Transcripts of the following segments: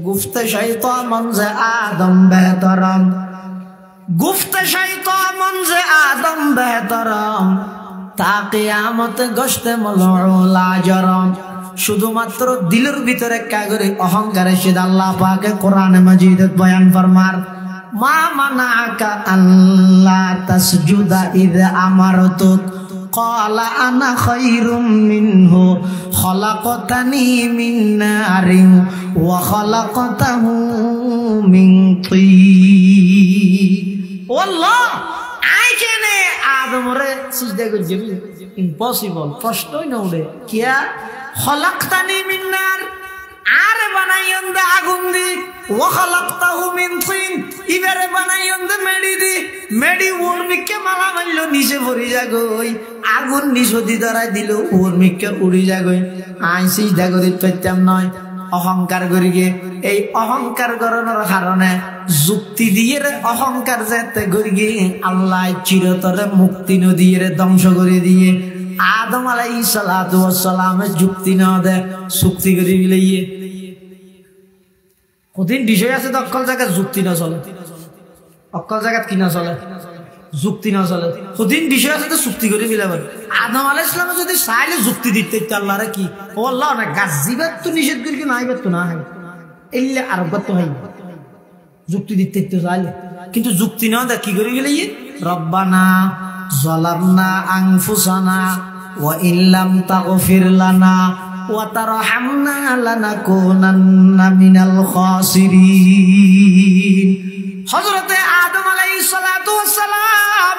गुफ्त शैतान से आदम बेहतरम, गुफ्त शैतान से आदम बेहतरम, ता कियामत गश्ते मलऊला जरम। শুধুমাত্র দিলের ভিতরে কাগরে অহংকারে সে আল্লাহ পাকে কোরআনে মাজিদে বয়ান ফরমার, মা মানাকা আল্লাহ তাসজুদা ইয আমারতুক ক্বালা আনা খায়রুম মিনহু খলাকতানি মিন নারিন ওয়া খলাকতাহু মিন তিন। আল্লাহ আই কেনে আদমরে সিজদা করতে ইম্পসিবল, প্রশ্নই না উঠে। কিয়া খলাকতানি মিন নার, আরে বানাইয়ন দে আগুন দি, ওয়া খলাকতাহু মিন তিন, ইবারে বানাইয়ন দে মেডি দি, মেডি ওর মিকে মালা মারলো নিচে পড়ি যাগই, আগুন নিচে ধরাই দিল ওর মিকে উড়ি যাগই। আই সিজদা করি পাইতাম নয়, অহংকার করি গে। এই অহংকার করানোর কারণে যুক্তি দিয়ে অহংকার যেতে করি গে আল্লাহ চিরতরে মুক্তি নদিয়ে ধ্বংস করে দিয়ে আদম আলাইহিস সালাতু ওয়াস সালামের যুক্তি না দে চুক্তি করে মিলাইয়ে। কঠিন বিষয় আছে তো অকল জায়গায় যুক্তি না চলে, অকল জায়গায় কি না চলে, যুক্তি না চলে। কঠিন বিষয় আছে তো চুক্তি করে মিলাবেন। আদম আলাইহিস সালাম যদি চাইলে যুক্তি দিতে আল্লাহরে কি ও আল্লাহ না গাছ জিবাত তো নিষেধ করি না আইবার তো না হয় এলে আর তো হয় যুক্তি দিতে চাইলে, কিন্তু যুক্তি না দে কি করে মিলাইয়ে রব্বানা যালামনা আনফুসানা ওয়া ইল্লাম তাগফির লানা ওয়া তারহামনা লানাকুনান্না মিনাল খাসিরিন। হযরতে আদম আলাইহিস সালাতু ওয়াস সালাম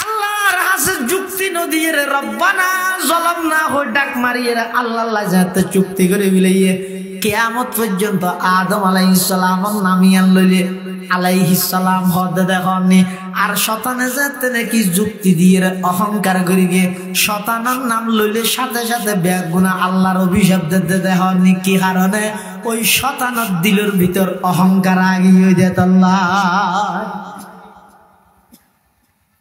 আল্লাহর কাছে যুক্তি নদিয়ে রব্বানা যালামনা হো ডাক মারিয়ে আল্লাহ যাতে চুক্তি করে মিলাইয়ে কিয়ামত পর্যন্ত আদম আলাইহিস সালামের নামিয়ান লইলে আলাইহিস সালাম হদ দেখনি। আর শতানে যাতে নাকি যুক্তি দিয়ে অহংকার করি গে শতানের নাম লইলে সাথে সাথে বেগুনা আল্লাহর অভিশাপ দিতে দেখনি। কি কারণে? ওই শতানের দিলের ভিতর অহংকার আগে হয়ে যেত। আল্লাহ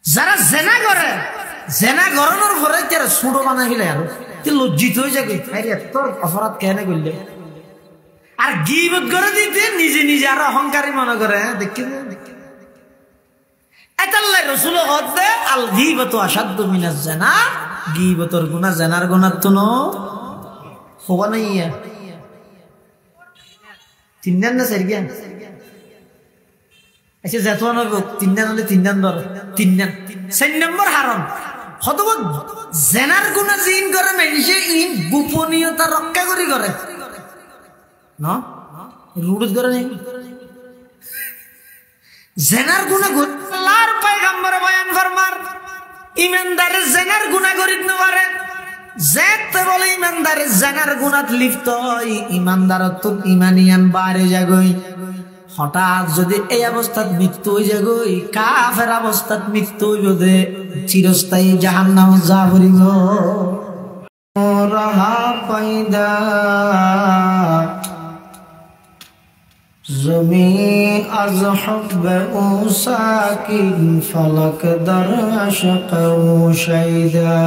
যারা জেনা করে, জেনা করানোর পরে তারা ছোট বানাই ফেলে আর লজ্জিত হয়ে যাবে তোর অপরাধ কেন করলে। আর গীবত করে দিতে নিজে নিজে আর অহংকারী মনে করে। দেখি আল্লাহ রাসূল হদে আল গীবতু আশাদ্দু মিনাজ জিনা, গীবতর গুনাহ জেনার গুনাহ তো নো হওয়া নাই। তিনজন না সেরগিয়া আচ্ছা যেতন তিনজন হলে তিনজন ধর তিনজন 4 নম্বর হারাম হতবা জেনার গুনাহ জিন করে মানুষে ইন গোপনীয়তা রক্ষা করি করে না রুড করে নাই। জেনার গুনাহ আল্লাহর পয়গম্বর বয়ান ফরমার ইমানদারের জেনার গুনাহ করিত না পারে। যেতে বলে ইমানদারের জেনার গুনাহত লিপ্ত হয় ইমানদারত তো ইমানিয়ান বাড়ে যাগই। হঠাৎ যদি এই অবস্থাত মৃত্যু হয়ে যাগই কাফের অবস্থাত মৃত্যু হইব দে চিরস্থায়ী জাহান্নামে যা পড়িব। রাহা পাইদা জমি আজ হব্বে ও সাকিন ফলক দর আশক ও শাইদা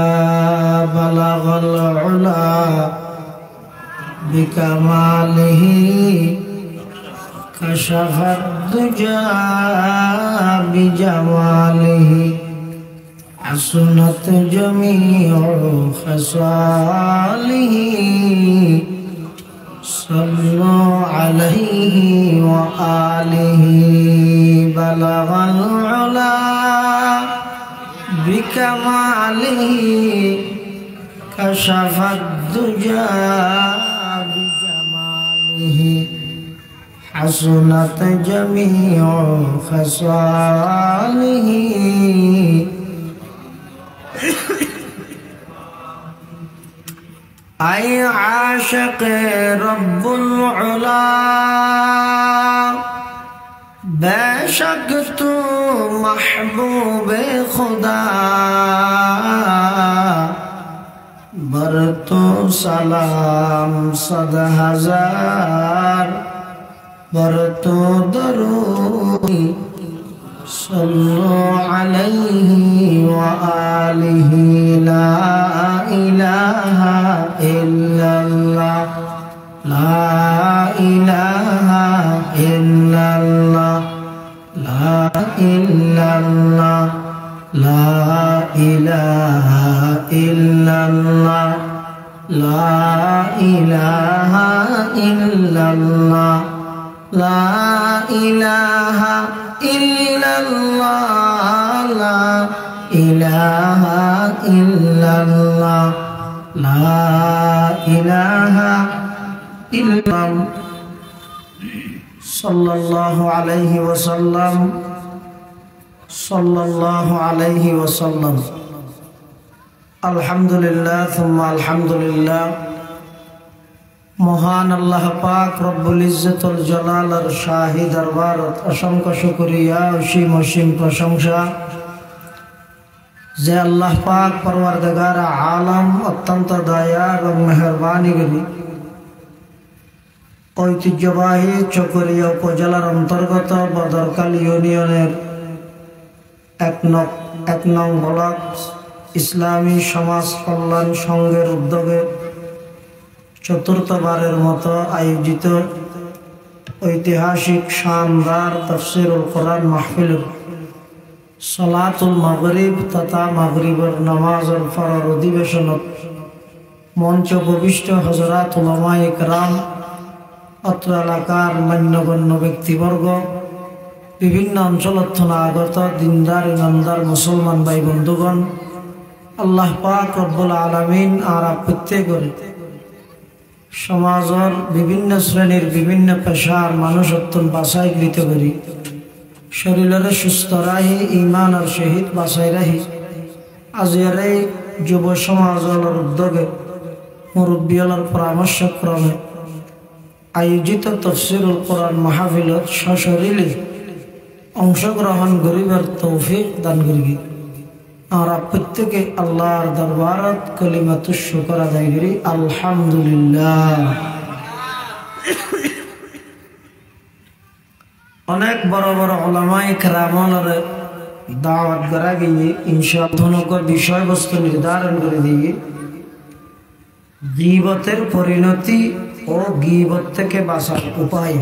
বালাগল উলা বিকামালিহি কশফত দুজা বিজামালিহি হাসনাত জমিউ খাসালিহি সল্লু আলাইহি ওয়া আলিহি বালাগাল উলা বিকামালিহি কাশাফাদ দুজা বিজামালিহি হাসনাত জামিউ খাসালিহি। আই আশিক রব্বুল উলা বেশক তু মাহবুবে খুদা बर तो सलाम सद हजार बर तो दरूद सल्लु अलैहि व आलिहि ला इलाहा इल्लल्लाह ला इलाहा ইল্লাল্লাহ লা ইলাহা ইল্লাল্লাহ লা ইলাহা ইল্লাল্লাহ লা ইলাহা ইল্লাল্লাহ সাল্লাল্লাহু আলাইহি ওয়াসাল্লাম সাল্লাল্লাহু আলাইহি ওয়াসাল্লাম। আলহামদুলিল্লাহ সুম্মা আলহামদুলিল্লাহ। মহান আল্লাহ পাক রব্বুল ইজ্জতুল জালালের শাহী দরবারত অসংখ্য শুকরিয়া অসীম অসীম প্রশংসা যে আল্লাহ পাক পরওয়ারদিগার আলম অত্যন্ত দয়া এবং মেহেরবানি করি ঐতিহ্যবাহী চকরিয়া উপজেলার অন্তর্গত বদরকাল ইউনিয়নের এক নং ব্লক ইসলামী সমাজ কল্যাণ সংঘের উদ্যোগে চতুর্থবারের মতো আয়োজিত ঐতিহাসিক শানদার তাফসীরুল কোরআন মাহফিল সালাতুল মাগরিব তথা মাগরিবের নামাজের ফরজ অধিবেশনত মঞ্চ উপবিষ্ট হযরত উলামায়ে কেরাম, অত্র এলাকার মান্যগণ্য ব্যক্তিবর্গ, বিভিন্ন অঞ্চলত আগত দিনদার ইমানদার মুসলমান ভাই বন্ধুগণ, আল্লাহ পাক রব্বুল আলামিন আর প্রত্যেকের সমাজের বিভিন্ন শ্রেণীর বিভিন্ন পেশার মানুষ অত্যন্ত বাছাইকৃত করি শরীরের সুস্থ রাহি ইমান আর শহীদ বাছাই রাহি আজিয়ার এই যুব সমাজের উদ্যোগে মুরব্বিয়ালের পরামর্শক্রমে আয়োজিত তাফসীরুল কোরআন মাহফিলত সশরীরে অংশগ্রহণ করিবার তৌফিক দান করি। আমরা প্রত্যেকে আল্লাহর দরবারত কালিমাতুশ শুকর আদায় করি আলহামদুলিল্লাহ। অনেক বড় বড় উলামায়ে কেরামের দাওয়াত করা গিয়ে ইনশাআল্লাহ বিষয়বস্তু নির্ধারণ করে দিয়ে গীবতের পরিণতি ও গীবত থেকে বাঁচার উপায়,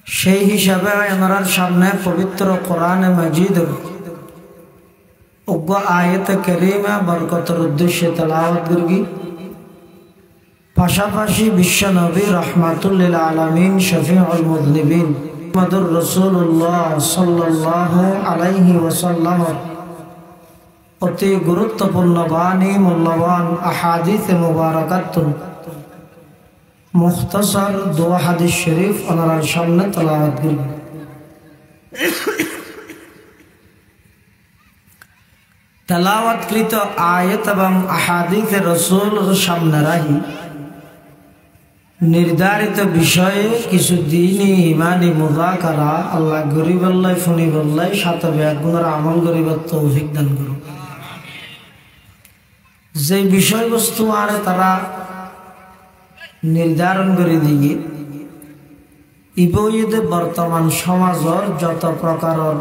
সেই হিসাবে আমার সামনে পবিত্র কোরআন মাজিদের আয়াত কারীমা বরকতের উদ্দেশ্যে তেলাওয়াত করি। পাশাপাশি বিশ্ব নবী রাহমাতুল লিল আলামিন শফিউল মুযনিবিন মুহাম্মদুর রাসূলুল্লাহ সাল্লাল্লাহু আলাইহি ওয়াসাল্লাম অতি গুরুত্বপূর্ণ বাণী মূল্যবান আহাদিস মুবারাকাতুন মুখতাসার দোয়া হাদিস শরীফ ওনার সামনে তেলাওয়াত করি। তেলাওয়াতকৃত আয়াত এবং আহাদিস রাসূলের সামনে রাখি নির্ধারিত বিষয়ে কিছু দিনই ইমানি মুযাকারা আল্লাহ গরিবল্লাহ ফুনিবল্লাহ সাথে ব্যাগুণের আমল করিবার তৌফিক দান করুন। যে বিষয়বস্তু আর তারা নির্ধারণ করে দিয়ে ইবইদে বর্তমান সমাজের যত প্রকারের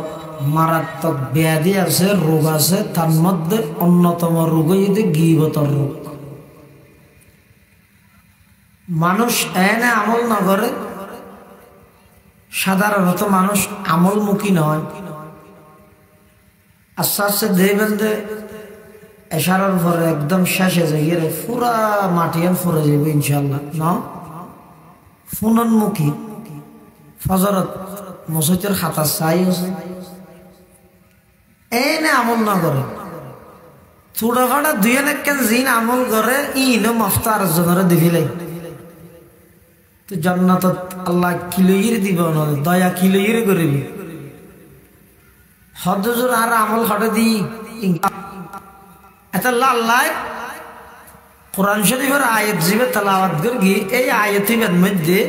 মারাত্মক ব্যাধি আছে, রোগ আছে, তার মধ্যে অন্যতম রোগ হইতে গীবতর রোগ। মানুষ এনে আমল না করে, সাধারণত মানুষ আমলমুখী নয়। আস্তে আস্তে দেখবেন যে এশারার পরে একদম শেষে যাই পুরা মাটিয়ান ফুরে যাবে ইনশাল্লাহ না ফুননমুখী ফজরত মসজিদের খাতা চাই আছে এনে আমল না করে ছোটখাটো দুই একখান জিন আমল করে ইনো মফতার জনের দিবিলাই তো জান্নাত আল্লাহ কিলোইর দিব না দয়া কিলোইর করবি হদজুর আর আমল হটে দি এটা আল্লাহ কোরআন শরীফের আয়াত জিবে তেলাওয়াত করি। এই আয়াতের মধ্যে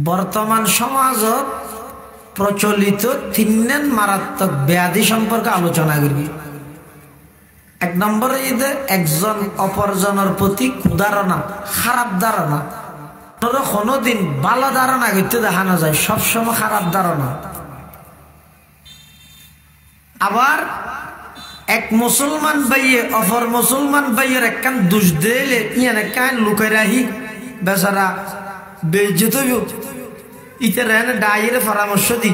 বর্তমান সমাজত প্রচলিত তিন মারাত্মক ব্যাধি সম্পর্কে আলোচনা করি। এক নম্বরে একজন অপরজনের প্রতি কুধারণা, খারাপ ধারণা, কোনোদিন ভালো ধারণা করতে দেখানো যায়, সবসময় খারাপ ধারণা। আবার এক মুসলমান ভাইয়ে অপর মুসলমান ভাইয়ের একখান দুষ দিলে ইয়ান একখান লুকাই রাহি বেচারা বেইজ্জত হইব ইতে রেনে ডাইরে পরামর্শ দি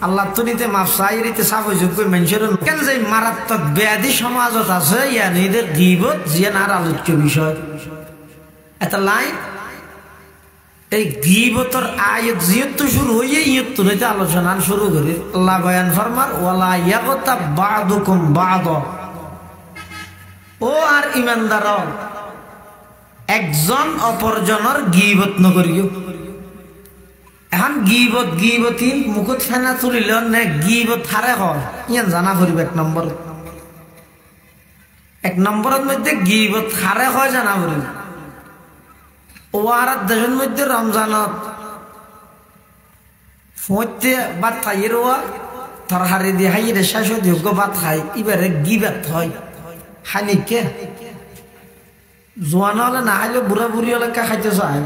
আল্লাহ তো নিতে মাফ চাইতে সাবযোগ্য মানুষের কেন যে মারাত্মক ব্যাধি সমাজত আছে ইয়ান এদের গীবত জিয়ান আর আলোচ্য বিষয়। এটা লাইন এই গীবতর আয়াত যেহেতু শুরু হইয়ে ইয়ত হইতে আলোচনা শুরু করি আল্লাহ বয়ান ফরমার ওয়ালা ইয়াগতাব বা'দুকুম বা'দ ও আর ইমানদার একজন অপরজনের গীবত নকরিও এখন গীবতী মুখত ফেনা তুলিল নে গীবত হারে হয় ইয়ান জানা পড়িব এক নম্বরের মধ্যে গীবত হারে হয় জানা পড়িব ও আর দেশের মধ্যে রমজানত ফতে বাদ খাইয়ে রোয়া তরহারি দিয়ে হাই রে শেষ যোগ্য বাদ খাই এবারে গিবাত হয় হানিকে জোয়ান হলে না খাইলে বুড়া বুড়ি হলে কা খাইতে চায়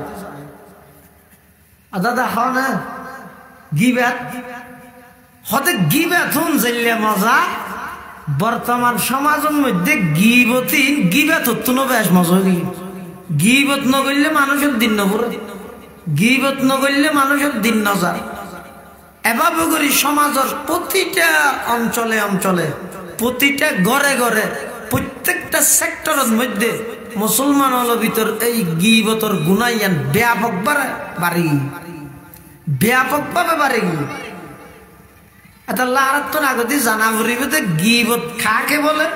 দাদা হয় না গিবাত হতে গিবাত হুন জেলে মজা বর্তমান সমাজের মধ্যে গিবাত হতো না বেশ মজা হয়ে গীবত নগরলে মানুষের দিন নপরে গীবত নগরলে মানুষের দিন নজার এভাবে করি সমাজের প্রতিটা অঞ্চলে অঞ্চলে প্রতিটা ঘরে ঘরে প্রত্যেকটা সেক্টরের মধ্যে মুসলমান হল ভিতর এই গীবতর গুনাইয়ান ব্যাপকভাবে বাড়ি এটা লারাত্তর আগতে জানা পড়িবে যে গীবত কাকে বলে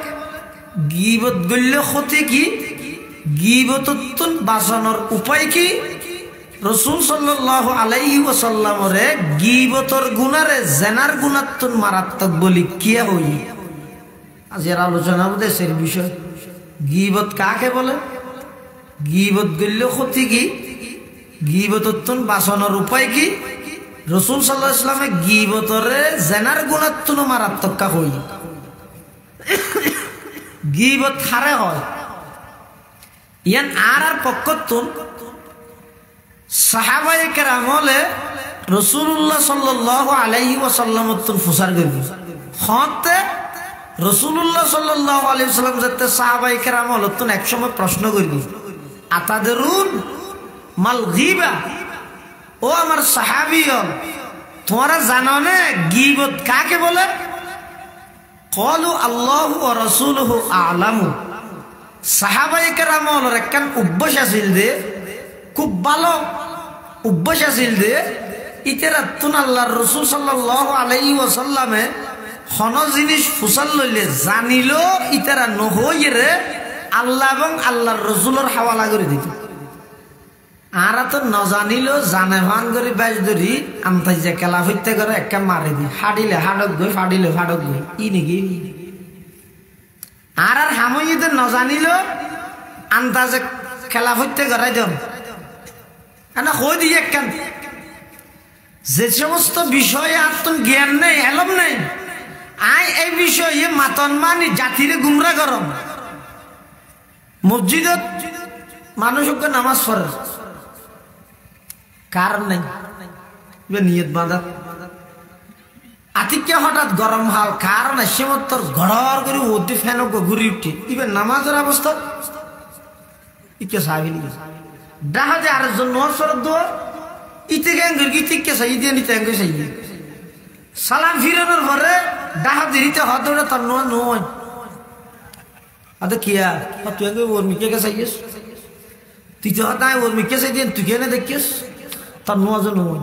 গীবত গল্য ক্ষতি কি গীবতত্তুন বাঁচানোর উপায় কি রাসূল সাল্লাল্লাহু আলাইহি ওয়াসাল্লামরে গীবতর গুনারে জেনার গুনাত্তুন মারাত্মক বলি কিয়া হই আজের আলোচনা দেশের বিষয় গীবত কাকে বলে গীবত গল্য ক্ষতি কি গীবতত্তুন বাঁচানোর উপায় কি রাসূল সাল্লাল্লাহু আলাইহি ওয়াসাল্লামে গীবতরে জেনার গুনাত্তুন মারাত্মক কা হই গীবত হারে হয় ইয়ান আর পক্ষতুন সাহাবায়ে কেরাম হলে রাসূলুল্লাহ সাল্লাল্লাহু আলাইহি ওয়াসাল্লাম তুন ফুসার গবি হতে রাসূলুল্লাহ সাল্লাল্লাহু আলাইহি ওয়াসাল্লাম যেতে সাহাবায়ে কেরাম হল তুন একসময় প্রশ্ন করবি আতাদরুন মাল গীবা ও আমার সাহাবীগণ তোমরা জানো না গীবত কাকে বলে ক্বালু আল্লাহু ওয়া রাসূলুহু আ'লামু সাহাবায়ে কেরামের একখান অভ্যাস আছিল যে খুব ভালো অভ্যাস আছিল যে ইতেরাতুন আল্লাহর রাসূল সাল্লাল্লাহু আলাইহি ওয়াসাল্লামে কোন জিনিস ফুসাল লইলে জানিল ইতেরা নহইরে আল্লাহ এবং আল্লাহর রাসূলের হাওয়ালা করে দিত আর তো ন জানিল জানে ভান করে বাইজ ধরি আমতাই যে খেলা হইতে করে একটা মারি দি হাডিলে হাডক গই ফাডিলে ফাডক গই ই নাকি আর হামইতে ন জানিল আন্দাজে খেলা হইতে করাই দেন না হই দিয়ে একখান যে সমস্ত বিষয়ে আত্ম জ্ঞান নেই এলম নেই আই এই বিষয়ে মাতন মানি জাতিরে গুমরা করম মসজিদত মানুষকে নামাজ পড়ে কারণ নেই নিয়ত বাঁধা আতিকে হঠাৎ গরম হাল কারণ সেমত্তর ঘর করে ওদি ফ্যান ঘুরি উঠে ইবে নামাজের অবস্থা ইকে সাবিল দেখা যায় আরেকজন নোয়ার সরদ দোয়া ইতে গ্যাঙ্গের গীতিকে সাই দিয়ে নিতে গ্যাঙ্গে সাই সালাম ফিরানোর পরে ডাহা দিতে হত তার নোয়া নয় আদে কিয়া তুই আগে ওর মিকে কে সাইয়েস তুই তো হতায় ওর মিকে সাই দিয়ে তুই কেনে দেখিস তার নোয়া যে নয়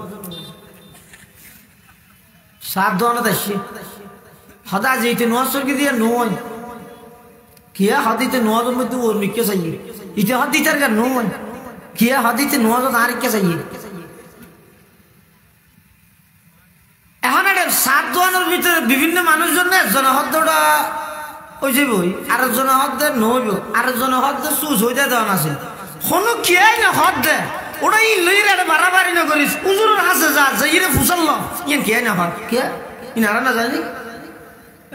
সাত দোয়ানো দেখছি হদা যেতে নোয়া সরকে দিয়ে নয় কিয়া হদিতে নোয়াজের মধ্যে ওর মিকে সাইয়ে ইতে হদিতে আর নয় কিয়া হদিতে নোয়াজ আর কে সাইয়ে এখন এটা সাত দোয়ানোর ভিতরে বিভিন্ন মানুষজন একজন হদ্দটা ওই যে বই আরেকজন হদ্দে নইব আরেকজন হদ্দে চুজ হইতে দেওয়ান আছে কোনো কিয়াই না হদ্দে ওটা ই লইর এটা বাড়াবাড়ি না করিস উজুরের হাসে যা যাইরে ফুসাল ইয়েন কিয়াই না হদ কে ইনারা না জানি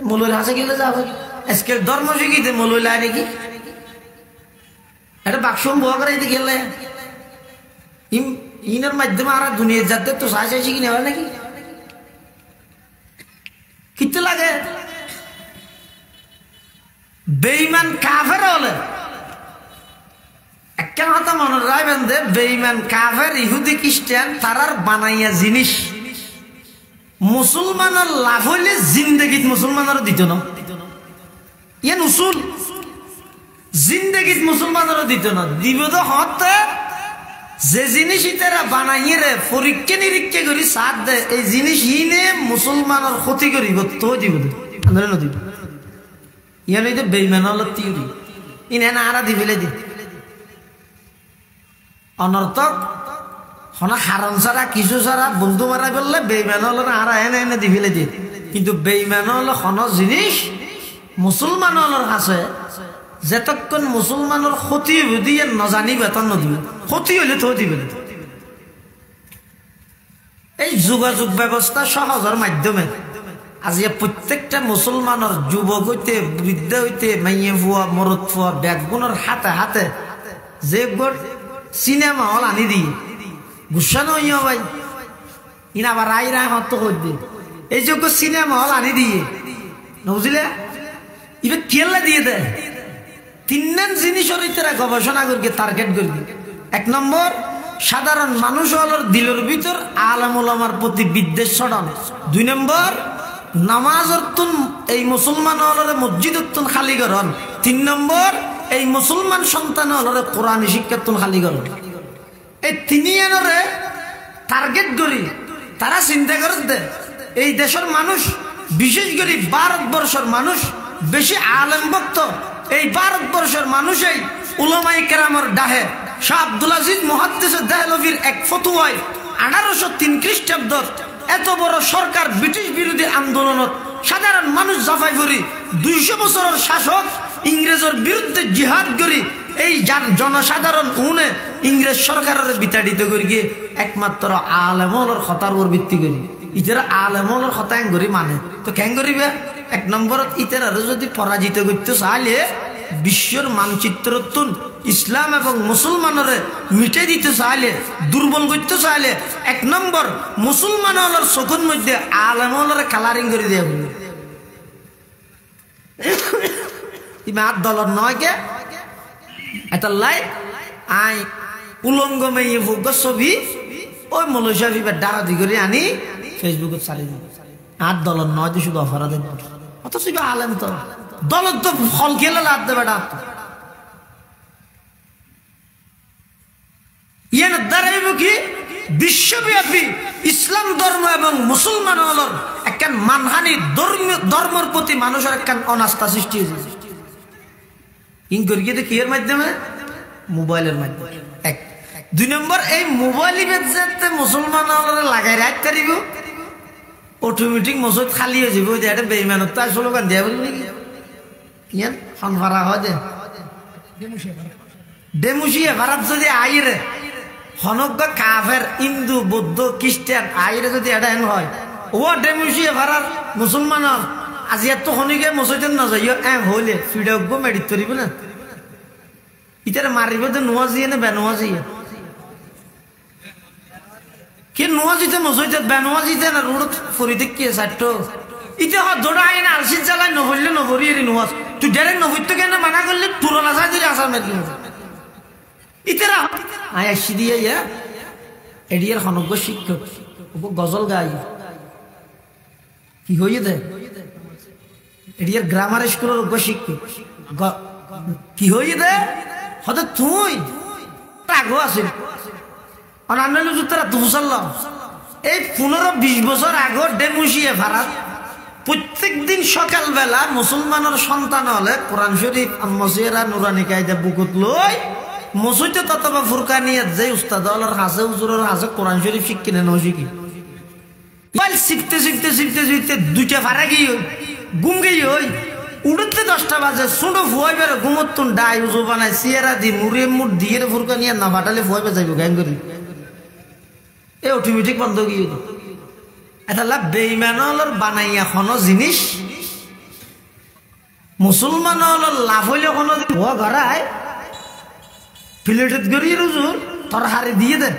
মলুর হাসে গেলে যাবে আজকের ধর্ম শিখিতে মলুই লাই নাকি এটা বাক্সম বয়া করাইতে গেলে ইনের মাধ্যমে আর দুনিয়ার যাতে তো সাই সাই শিখি নেওয়া নাকি কিতে লাগে বেঈমান কাফের হলে একটা কথা মনে রাখবেন যে বেঈমান কাফের ইহুদি খ্রিস্টান তারার বানাইয়া জিনিস মুসলমানের লাভ হইলে জিন্দগিত মুসলমানের দিত না ইয়ান উসুল জিন্দগিত মুসলমানেরও দিত না, দিব তো হতে যে জিনিস ইতারা বানাইয়ে রে পরীক্ষা নিরীক্ষা করি সাথ দে এই জিনিস ইনে মুসলমানের ক্ষতি করিব তো দিব আন্দোলন দিব ইয়ান এই যে বেইমান হল তিউরি ইনে না আরা দিবিলে দি অনর্থক হনা হারণ ছাড়া কিছু ছাড়া বন্ধু মারা বললে বেইমান হল না আরা এনে এনে দিবিলে দি কিন্তু বেইমান হল হন জিনিস মুসলমান হলর কাছে যেতক্ষণ মুসলমানের ক্ষতি দিয়ে নজানি বেতন নদিবে ক্ষতি হলে তো দিবে এই যোগাযোগ ব্যবস্থা সহজের মাধ্যমে আজ প্রত্যেকটা মুসলমানের যুবক হইতে বৃদ্ধ হইতে মাইয়ে ফুয়া মরদ ফুয়া ব্যাগগুনের হাতে হাতে যে সিনেমা হল আনি দিয়ে গুসানো হইয়া ভাই ইনা আবার রায় রায় হত করবে এই যোগ্য সিনেমা হল আনি দিয়ে বুঝলে এবার কেলা দিয়ে দেয় তিন জিনিসের তারা গবেষণা করবে টার্গেট করবে এক নম্বর সাধারণ মানুষ হলোর দিলের ভিতর আলেম ওলামার প্রতি বিদ্বেষ ছড়ানো দুই নম্বর নামাজের তুন এই মুসলমান হলরে মসজিদের তুন খালি করন তিন নম্বর এই মুসলমান সন্তান হলরে কোরআনী শিক্ষার তুন খালি করন এই তিনি এনরে টার্গেট করি তারা চিন্তা করে দে এই দেশের মানুষ বিশেষ করে ভারতবর্ষের মানুষ বেশি আলেম ভক্ত এই ভারতবর্ষের মানুষই উলামায়ে কেরামের ডাহে শাহ আব্দুল আজিজ মুহাদ্দিস দেহলভির এক ফতোয়ায় 1803 খ্রিস্টাব্দ এত বড় সরকার ব্রিটিশ বিরোধী আন্দোলনত সাধারণ মানুষ জাফাই করি 200 বছরের শাসক ইংরেজের বিরুদ্ধে জিহাদ করি এই জনসাধারণ উনে ইংরেজ সরকারের বিতাড়িত করি গিয়ে একমাত্র আলেমর কথার উপর ভিত্তি করি ইতারা আলেমর কথা করি মানে তো কেন করিবে এক নম্বরত ইতারা যদি পরাজিত করতে চাইলে বিশ্বর মানচিত্র তুন ইসলাম এবং মুসলমানের মিটে দিতে চাইলে দুর্বল করতে চাইলে এক নম্বর মুসলমান হলার চকুর মধ্যে আলেম হলার কালারিং করে দিয়ে বলি ইমার দলর নয় কে এটা লাই আই উলঙ্গ মেয়ে ভোগ ছবি ওই মৌলশা বিবার ডারাদি করে আনি ফেসবুকে চালিয়ে দিব আর দলর নয় তো শুধু অপরাধের অথচ আলেম তো দলত তো ফল খেলে লাভ দেবে ডাক ইয়ান দাঁড়াইব কি বিশ্বব্যাপী ইসলাম ধর্ম এবং মুসলমান হলর একখান মানহানি ধর্মের প্রতি মানুষের একখান অনাস্থা সৃষ্টি হয়েছে ইন করি কি এর মাধ্যমে মোবাইলের মাধ্যমে এক দুই নম্বর এই মোবাইল যাতে মুসলমান হলরে লাগাই রাখতে দিব অটোমেটিক মসজিদ খালি হয়ে যাব এটা বেইমানত তাই স্লোগান দিয়া বলি নাকি ইয়ান ফানফারা হয় যে ডেমুসিয়ে ভারত যদি আইরে হনজ্ঞ কাফের হিন্দু বৌদ্ধ খ্রিস্টান আইরে যদি এটা এন হয় ও ডেমুসিয়ে ভারত মুসলমান আজি এত শনিকে মসজিদ না যাই হইলে ফিডক মেডিট করিব না ইতারে মারিব তো নোয়াজিয়ে না বেনোয়াজিয়ে কি নোয়াজিতে মসজিদ বেনোয়াজিতে না রোড ফরি দেখিয়ে চারটো ইতে দৌড়া আইন আলসিদ জ্বালাই নভরলে নভরি এরি নোয়াজ তুই ডাইরেক্ট নভরতে কেন মানা করলে পুরোনা চাই দিলে আসার মেরি ইতেরা আয় আসি দিয়ে এডিয়ার হনজ্ঞ শিক্ষক গজল গাই কি হইয়ে দে এডিয়ার গ্রামার স্কুলের অজ্ঞ শিক্ষক কি হইয়ে দে হতে তুই আগো আছিল অনান্য তারা দুসাল্লাম এই 15-20 বছর আগর ডেমুসিয়ে ভারত প্রত্যেক দিন সকালবেলা মুসলমানের সন্তান হলে কোরআন শরীফ মসজিরা নুরানি কায়দা বুকুত লই মসজিদে ততবা ফুরকানিয়াত যে উস্তাদ হলর হাসে হুজুরের হাসে কোরআন শরীফ শিক্ষিনে ন শিখি বল শিখতে শিখতে শিখতে শিখতে দুইটা ফারা গিয়ে গুম গিয়ে ওই উড়তে 10টা বাজে ছোট ফুয়াই বেরো ঘুমতুন ডাই উজু বানাই সিয়ারা দি মুড়ে মুড় দিয়ে ফুরকানিয়া না ফাটালে ফুয়াইবে যাইব গ্যাং করি এ অটোমেটিক বন্ধ গিয়ে এটা লাভ বেইমান হলর বানাইয়া কোনো জিনিস মুসলমান হলর লাভ হইলে কোনো ঘরায় প্লেটের গড়িয়ে রুজুর তোর হারে দিয়ে দে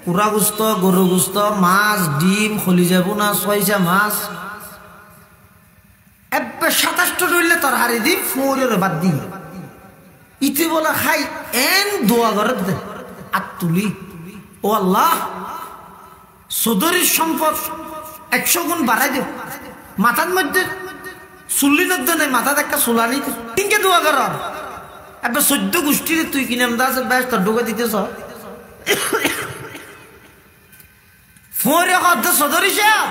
পুরা গুস্ত গরু গুস্ত মাছ ডিম খলি যাব না ছয়সা মাছ একবার 27টা রইলে তোর হারে দি ফোরের বাদ দিয়ে ইতি বলা খাই এন দোয়া করে দে আর তুলি ও আল্লাহ সদরের সম্পদ 100 গুণ বাড়াই দেব মাথার মধ্যে চুল্লি নদ্দে নেই মাথা একটা চুলানি তিনকে দোয়া কর এবার 14 গোষ্ঠীর তুই কিনে দাস ব্যাস তোর ঢুকে দিতেছ ফোরে কত সদর হিসাব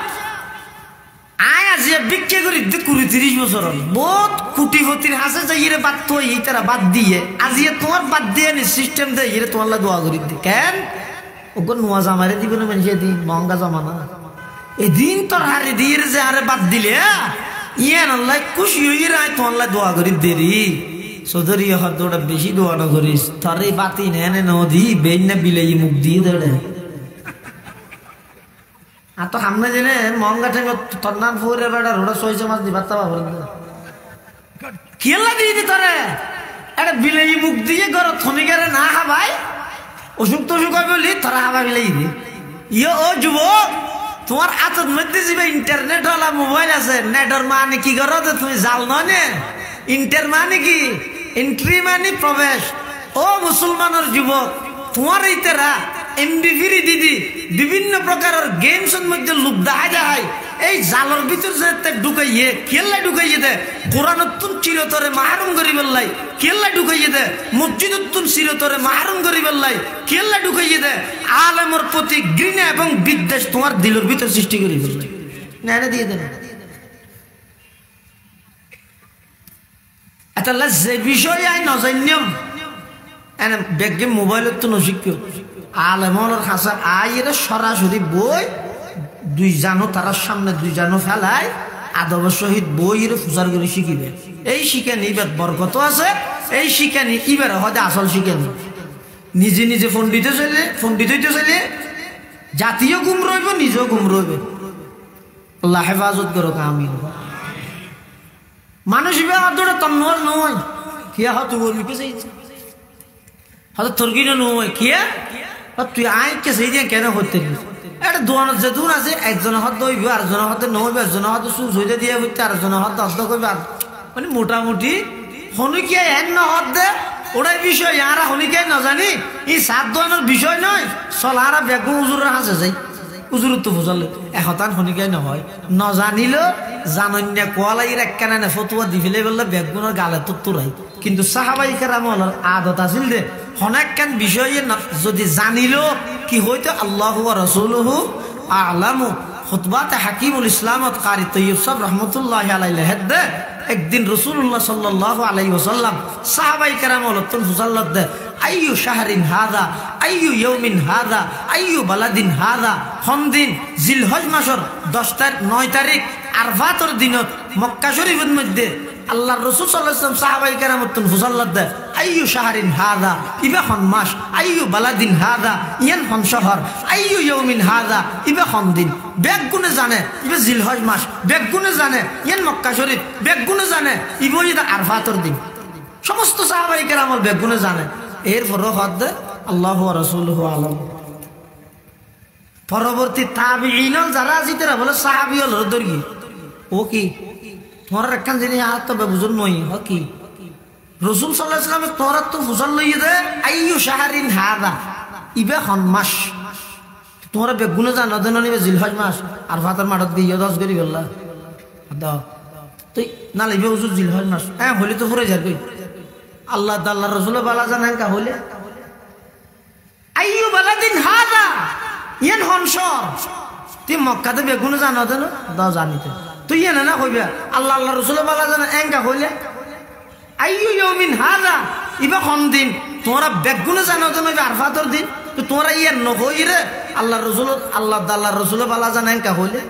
আয় আজি বিক্রি করি 20-30 বছর বহুত কুটিপতির হাসে যাই রে বাদ তো এই তারা বাদ দিয়ে আজি তোমার বাদ দিয়ে নি সিস্টেম দে ইরে তোমার লা দোয়া করি দি কেন ওগো নোয়া জামারে দিব না মানে দিন মহঙ্গা জমানা এই দিন তোর হারে দিয়ে যে আরে বাদ দিলে ইয়ান আল্লাহ খুশি হই রে তোমার লা দোয়া করি দেরি সদরি হদটা বেশি দোয়া না করিস তারে বাতি নেনে নদী বেন না বিলাই মুখ দিয়ে দেড়ে আর তো সামনে জেনে মহঙ্গা ঠেঙ্গ তোর নাম ফুরে বেড়া রোডা 600 মাছ দিবার তা ভাবলেন কেলা দিয়ে দি তোরে একটা বিলাই মুখ দিয়ে ঘর থমিকারে না খাবাই অসুখ টসুখ হবে বলি তোরা খাবা বিলাই দি ইয়ে ও যুবক তোমার হাতের মধ্যে যে ইন্টারনেট হলা মোবাইল আছে নেটর মানে কি করো তুমি জাল নয় ইন্টার মানে কি এন্ট্রি মানে প্রবেশ ও মুসলমানের যুবক তোমার এই তেরা এমবি ফ্রি দিদি বিভিন্ন প্রকারের গেমসের মধ্যে লোক দেখা যায় এই জালের ভিতর যে ঢুকাইয়ে কেল্লা ঢুকাইয়ে দে কোরআনতুন চিরতরে মাহরুম করি বললাই কেল্লা ঢুকাইয়ে দে মসজিদতুন চিরতরে মাহরুম করি বললাই কেল্লা ঢুকাইয়ে দে আলেমের প্রতি ঘৃণা এবং বিদ্বেষ তোমার দিলের ভিতর সৃষ্টি করি বললাই না না দিয়ে দেন আল্লাহ যে বিষয় আই নজান্যম এনে বেগে মোবাইলত তো নশিক্য আলেমর হাসা আইয়ের সরাসরি বই দুই জানো তার সামনে দুই জানো ফেলায় আদব সহিত বইয়ের ফুজার করে শিখিবে এই শিখানি এবার বরকত আছে এই শিখানি এবার হয়তো আসল শিখানি নিজে নিজে পণ্ডিত হইতে চলে জাতীয় গুম রইব নিজেও গুম রইবে আল্লাহ হেফাজত করো আমি মানুষ এবার তন্নর নয় কিয়া হয়তো বলবি কে চাইছে হয়তো তোর কিনে নয় কিয়া তুই আয় কে সেই দিয়ে কেন হতে এটা দোয়ানোর যে দুন আছে একজনের হাত দইবে আরেকজনের হাতে নহইবে একজনের হাতে সুচ হইতে দিয়ে হইতে আরেকজনের হাত দশ করবে মানে মোটামুটি হনুকিয়া এন না হাত দে ওটাই বিষয় ইয়ারা হনুকিয়াই না জানি এই সাত দোয়ানোর বিষয় নয় চলারা বেগুন উজুরের হাসে যাই উজুর তো বুঝালে এহতান হনুকিয়াই নহয় নজানিলেও জানন্যা কোয়ালাইয়ের একখানা না ফতুয়া দি ফেলে বললে বেগুনের গালে তো তোরাই কিন্তু সাহাবাই কেরামল আদত আছিল দে অনেকখান বিষয়ে যদি জানিল কি হইতো আল্লাহু ওয়া রাসূলুহু আ'লামু খুতবাতে হাকিমুল ইসলামত কারি তৈয়ব সাহেব রহমতুল্লাহি আলাইহি হেদ একদিন রাসূলুল্লাহ সাল্লাল্লাহু আলাইহি ওয়াসাল্লাম সাহাবাই কেরামল তো ফুসাল্লাত দে আইয়ু শাহরিন হাদা আইয়ু ইয়াউমিন হাদা আইয়ু বালাদিন হাদা হমদিন জিলহজ মাসের 9 তারিখ আরফাতর দিনত মক্কা শরীফের মধ্যে আল্লাহ রাসূল সাল্লাল্লাহু আলাইহি ওয়াসাল্লাম সাহাবায়ে কেরামতুন ফুসাল্লাত দে আইয়ু শাহরিন হাদা ইবা খন মাস আইয়ু বালাদিন হাদা ইয়ান খন শহর আইয়ু ইয়াউমিন হাদা ইবা খন দিন বেগুনে জানে ইবা জিলহজ মাস বেগুনে জানে ইয়ান মক্কা শরীফ বেগুনে জানে ইবা ইদা আরফাতর দিন সমস্ত সাহাবায়ে কেরামল বেগুনে জানে এরপর হদ দে আল্লাহু ওয়া রাসূলুহু আ'লাম পরবর্তী তাবিঈন যারা জিতরা বলে সাহাবী হল দর্গি ও কি তোমার একখান জিনিস হাত তো বুঝুন নই হ কি রাসূল সাল্লাল্লাহু আলাইহি ওয়াসাল্লাম তোরা তো ফুসাল লইয়ে দে আইয়ু শাহরিন হাদা ইবা খন মাস তোমরা বেগুনে জানো দেন নিবে জিলহজ মাস আর ফাতার মাঠত দিয়ে 10 করি বললা দাও তুই না লইবে হুজুর জিলহজ মাস হ্যাঁ হলি তো পুরো যার কই আল্লাহ তাআলা রাসূল বালা জানেন কা হইলে আইয়ু বালাদিন হাদা ইয়ান হনসর তুই মক্কাতে বেগুনে জানো দেন দাও জানিতে তুই এনে না কইবা আল্লাহ আল্লাহ রাসূল বালা জানেন এঙ্কা হইলে আইয়ু ইয়াউমিন হাদা ইবা কোন দিন তোমরা বেগুনে জানো দেন আরফাতর দিন তো তোমরা ইয়ান নহই রে আল্লাহ রাসূল আল্লাহ তাআলা রাসূল বালা জানেন কা হইলে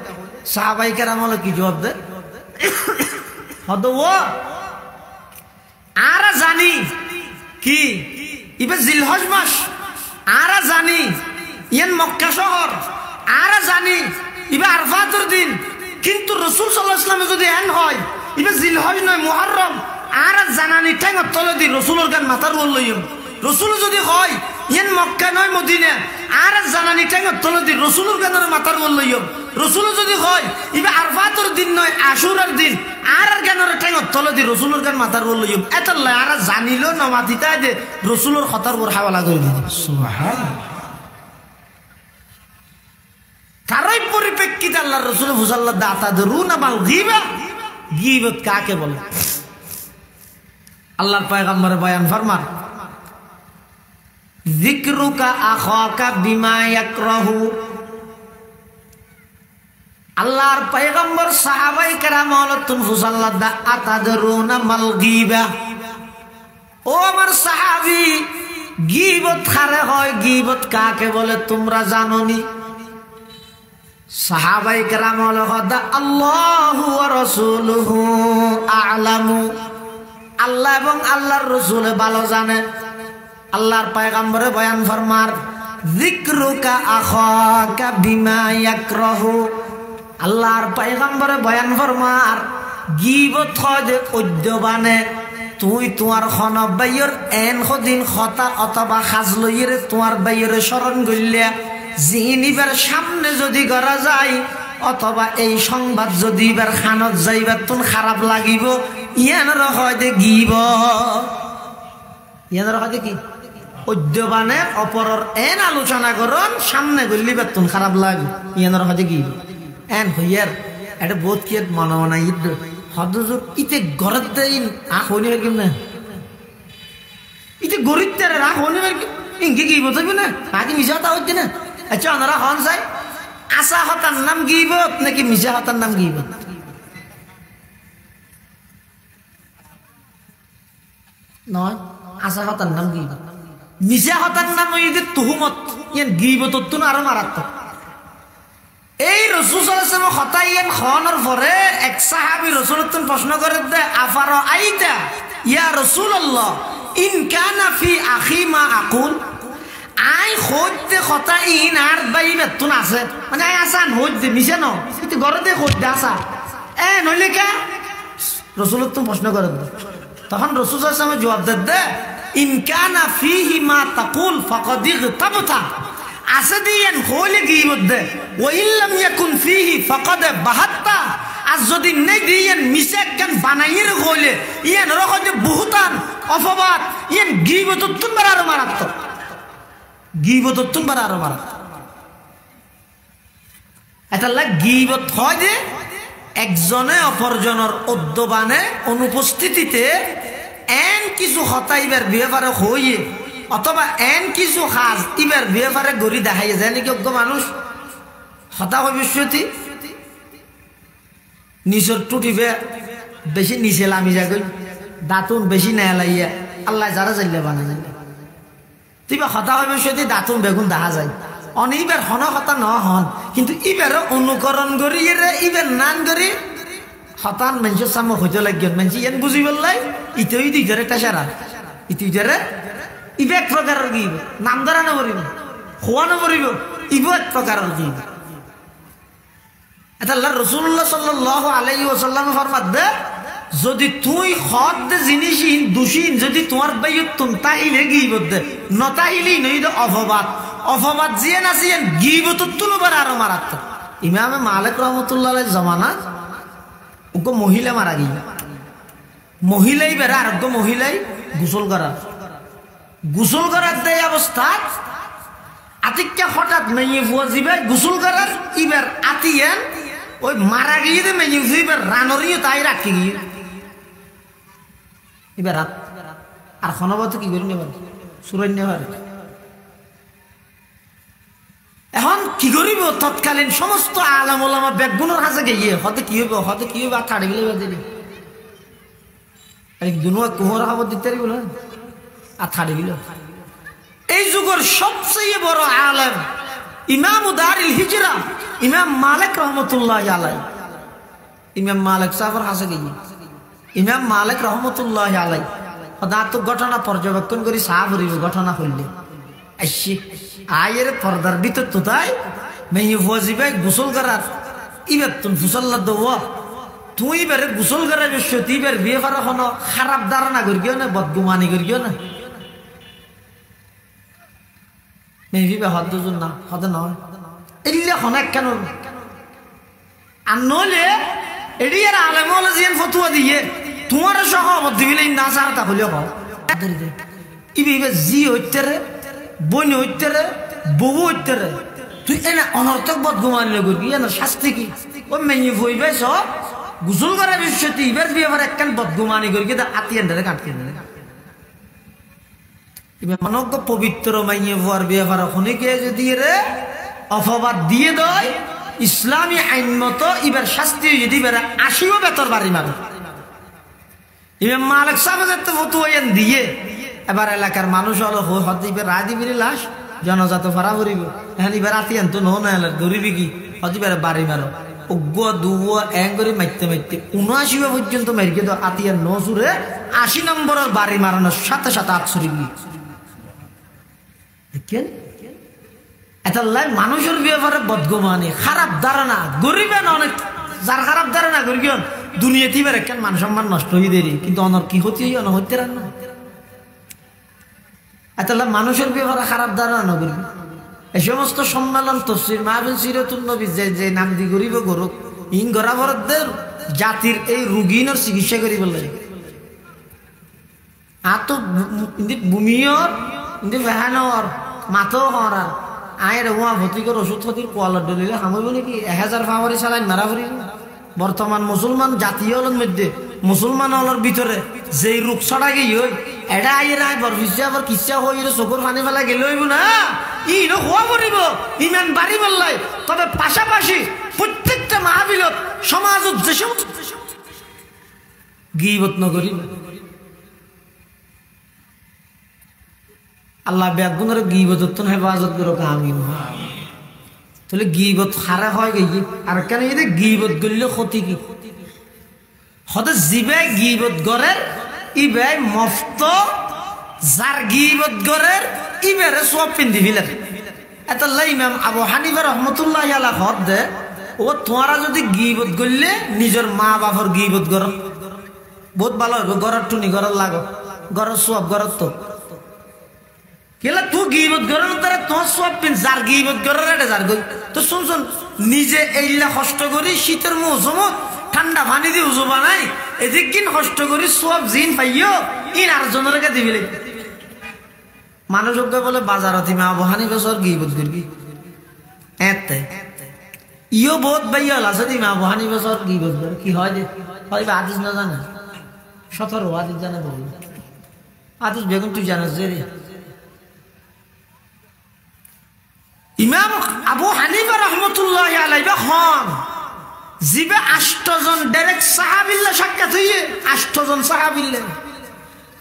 সাহাবাই কেরামল কি জবাব দে হদ ও আরা জানি কি ইবা জিলহজ মাস আরা জানি ইয়ান মক্কা শহর আরা জানি ইবা আরফাতর দিন কিন্তু রাসূল সাল্লাল্লাহু আলাইহি ওয়াসাল্লাম যদি এন হয় ইবা জিলহজ নয় মুহররম আরা জানানি ঠেঙ্গত তলে দি রাসূলের গান মাথার বল লইম রাসূল যদি হয় ইয়ান মক্কা নয় মদিনা আরা জানানি ঠেঙ্গত তলে দি রাসূলের গানের মাথার বল লইম রাসূল যদি হয় ইবা আরফাতর দিন নয় আশুরার দিন আর গানের ঠেঙ্গত তলে দি রাসূলের গান মাথার বল লইম এতলা আরা জানিলো না মাথিতা দে রাসূলের খতার বর হাওয়ালা করে দি সুবহানাল্লাহ তারই পরিপ্রেক্ষিতে আল্লাহ রাসূল ফুসাল্লাহ দাতা দরুনা মাল গীবা গীবত কাকে বলে আল্লাহর পয়গম্বর বয়ান ফরমান যিকরুকা আখাকা বিমা ইয়াকরাহু আল্লাহর পয়গম্বর সাহাবায়ে কেরাম আলাতুন ফুসাল্লাদা আতাদরুনা মাল গীবা ও আমার সাহাবী গীবত কারে হয় গীবত কাকে বলে তোমরা জানোনি সাহাবায়ে কেরাম হলো আল্লাহু ওয়া রাসূলুহু আ'লামু আল্লাহ এবং আল্লাহর রাসূল ভালো জানে আল্লাহর পয়গম্বরে বয়ান ফরমার যিকরুকা আখাকা বিমা ইয়াকরাহু আল্লাহর পয়গম্বরে বয়ান ফরমার গীবত হয় যে অদ্যবানে তুই তোমার খন বাইর এন দিন খতা অথবা খাজ লইরে তোমার বাইরে স্মরণ গইলে জিনিবার সামনে যদি করা যায় অথবা এই সংবাদ যদি এবার খানত যাইবার তুন খারাপ লাগিব ইয়ানোর হয় যে গিব ইয়ানোর হয় কি অদ্যবানে অপরর এন আলোচনা করন সামনে গইলি বেতুন খারাপ লাগে ইয়ানোর হয় যে গিব এন হইয়ার এটা বোধ কি মনে মনে ঈদ হদজুর ইতে গরত দেইন আখ হইনি আর কিম না ইতে গরিবদের রাখ হইনি আর কি ইনকে গিব থাকবে না আগে মিশা হতা হচ্ছে না আচ্ছা ওনারা হন চাই আশা হতার নাম গিবত নাকি মিশা হতার নাম গিবত নয় আশা হতার নাম গিবত মিশা হতার নাম ওই তুহুমত ইয়ান গিবত তো আরো মারাত্মক এই রাসূল সাল্লাল্লাহু আলাইহি ওয়াসাল্লাম খতাইয়ান খানের পরে এক সাহাবী রাসূলুল্লাহ প্রশ্ন করে দে আফারা আইতা ইয়া রাসূলুল্লাহ ইন কানা ফি আখি মা আকুল আই খোঁজতে খতাইন আর বাইবে তুন আছে মানে আই আসান হইতে মিশে ন কিন্তু গরতে খোঁজতে আসা এ নইলে কা রাসূলুল্লাহ প্রশ্ন করে দে তখন রাসূল সাল্লাল্লাহু আলাইহি ওয়াসাল্লাম জবাব দে ইন কানা ফিহি মা তাকুল ফাকাদ ইগতাবতা আসদিয়ান হইলে গীবত দে ওয়া ইল্লাম ইয়াকুন ফিহি ফাকাদ বাহাত্তা আজ যদি নেই দিয়েন মিশে গান বানাইয়ের হইলে ইয়ান রকম বহুতান অপবাদ ইয়ান গীবত তুনবার আরো মারাত্মক গীবত তুনবার আরো মারাত্মক এটা লাগ গীবত হয় যে একজনে অপরজনের অদ্যবানে অনুপস্থিতিতে এন কিছু হতাইবার ব্যাপারে হইয়ে অথবা এন কিছু খাস ইবার ব্যাপারে গড়ি দেখাই যায় নাকি অজ্ঞ মানুষ হতা ভবিষ্যতি নিচর টুটিবে বেশি নিচে লামি যাগই দাঁতুন বেশি নেয়া লাইয়া আল্লাহ যারা যাইলে বানা যাইলে তিবা হতা ভবিষ্যতি দাঁতুন বেগুন দেখা যায় অনিবার হন হতা ন হন কিন্তু ইবার অনুকরণ করি ইবার নান করি হতান মানুষের সামনে হইতে লাগিয়ে মানুষ ইয়ান বুঝি বললাই ইতেই দিকে একটা সারা ইতিরে ইবে এক প্রকারের গিব নাম ধরা নবরিব খোয়ানো পড়িব ইব এক প্রকারের গিব এটা আল্লাহ রাসূলুল্লাহ সাল্লাল্লাহু আলাইহি ওয়াসাল্লাম ফরমাত দে যদি তুই খদ দে জিনিসই দোষীন যদি তোমার বাইয়ত তুম তাইলে গিবত দে নতাইলি নই দে অপবাদ জিয়ে না জিয়ে গিবত তুলবার আরো মারাত্মক ইমাম মালিক রাহমাতুল্লাহ আলাইহি জামানা ওকে মহিলা মারা গিয়ে মহিলাই বেড়া আরোগ্য মহিলাই গোসল করার দেয় অবস্থা আতিকা হঠাৎ মেয়ে ফুয়া যাবে গোসল করার ইবার আতিয়ান ওই মারা গিয়ে দে মেয়ে ফুইবার রানরিও তাই রাখি গিয়ে এবার রাত আর খনবত কি করি নেবার সুরাই নেবার এখন কি করিব তৎকালীন সমস্ত আলেম ওলামা বেগুনের হাসে গিয়ে হতে কি হইব আর ছাড়ি গেলে বাজে দুনুয়া কুহর খাবার দিতে বলে আর ছাড়ি গেল এই যুগের সবচেয়ে বড় আলেম ইমাম দারিল হিজরা ইমাম মালিক রহমতুল্লাহ আলাই ইমাম মালিক সাহেবের হাসে গিয়ে ইমাম মালিক রহমতুল্লাহ আলাই তো ঘটনা পর্যবেক্ষণ করি সাহ হরিব ঘটনা হইলে আসছি আয়ের পর্দার ভিতর তো তাই মেয়ে ফুয়াজি ভাই গোসল করার ইবার তুমি ফুসল্লা দেবো তুই এবারে গোসল করার বিষয় তুই এবার বিয়ে করা হনো খারাপ ধারণা করিও না বদগুমানি করিও না মেয়ে হদ দুজন না হতে নয় এলে হনেক কেন আর নলে এটি আর আলেমলে জিয়ান ফতুয়া দিয়ে তোমার সহমত দিবিলে না চাহতা হলেও হও ইবে জি হইতে রে বই হইতে রে বউ হইতে রে তুই এনে অনর্থক বদগুমানি করবি এনে শাস্তি কি ও মেয়ে বই বেশ গোসল করে বিশ্বতি এবার বিয়েবার একখান বদগুমানি করি কিন্তু আতিয়ানটারে কাটকে দিলে এবার মানব পবিত্র মাইয়ে হওয়ার বিয়েবার অনেকে যদি রে অপবাদ দিয়ে দেয় ইসলামী আইন মতো এবার শাস্তি যদি এবার 80ও বেতর বাড়ি মারে ইমাম মালিক সাহেবের তো ফতোয়া দিয়ে এবার এলাকার মানুষ হলো হদিবে রাদিবির লাশ জনজাত ফারা করিব এখন এবার আতিয়ান তো নো না ধরিবি কি হদিবের বাড়ি মারো অজ্ঞ দুয়া এং করে মারতে মারতে 79 পর্যন্ত মেরকে তো আতিয়ান ন সুরে 80 নম্বরের বাড়ি মারানোর সাথে সাথে আছরিবি দেখেন এটাল্লাই মানুষের ব্যাপারে বদগুমানি খারাপ ধারণা গরিবে না অনেক যার খারাপ ধারণা গরিব দুনিয়াতে এবার একখান মান সম্মান নষ্ট হয়ে দেরি কিন্তু অনর কি হতে হইতে রান না এটাল্লাই মানুষের ব্যাপারে খারাপ ধারণা গরিব এই সমস্ত সম্মেলন তফসির মাহফিল সিরাতুন নবী যে নাম দি গরিব গরুক ইন গরাবরদের জাতির এই রোগীনের চিকিৎসা করিব লাগে আত ভূমিয়র ভেহানর মাথো হরার আয়ের হুয়া ভতিকর ওষুধ ক্ষতির কোয়ালার দলিলে হামইব নাকি 1000 ফাওয়ারি চালাইন মারা ফুরি বর্তমান মুসলমান জাতীয় হলের মধ্যে মুসলমান হলের ভিতরে যেই রোগ ছড়া গিয়ে এটা আইয়ের আয় বরফিসা আবার কিসা হয়ে চকুর পানি ফেলা গেলে হইব না ই হওয়া পড়িব ইমান বাড়ি বললাই তবে পাশাপাশি প্রত্যেকটা মাহফিলত সমাজত যে সমস্ত গীবত নগরিব আল্লাহ বেগুনের গীবত হেফাজত করো কামিন তাহলে গীবত হারা হয় গিয়ে আর কেন এই গীবত করলে ক্ষতি কি হতে জিবে গীবত গরের ইবে মফত যার গীবত গরের ইবেরে সব পিন্ধি ফেলে এতাল্লাহ ইমাম আবু হানিফা রহমতুল্লাহ আলাইহি হদ দে ও তোমরা যদি গীবত করলে নিজের মা বাবার গীবত করো বহুত ভালো হবে গড়ার টুনি গড়ার লাগো গড়ার সব গড়ার তো কেলা তুই গীবত গড়ার তারা তোর সব পিন যার গীবত গড়ার এটা যার গই তো শুন শুন নিজে এইলা কষ্ট করি শীতের মৌসুমত ঠান্ডা পানি দিয়ে উজু বানাই এদিক কিন কষ্ট করি সব জিন পাইও ইন আর জনের কে দিবি মানুষ বলে বাজারত মা আবু হানিফা সর গীবত করবি এতে ইও বহুত ভাইয়াল আছে মা আবু হানিফা সর গীবত করে কি হয় যে হয় আদিস না জানে 17 আদিস জানে বলি আদিস বেগম তুই জানাস যে ইমাম আবু হানিফা রহমতুল্লাহি আলাইহি খান জিবে 8 জন ডাইরেক্ট সাহাবীল্লা সাক্ষাৎ হইয়ে 8 জন সাহাবীল্লা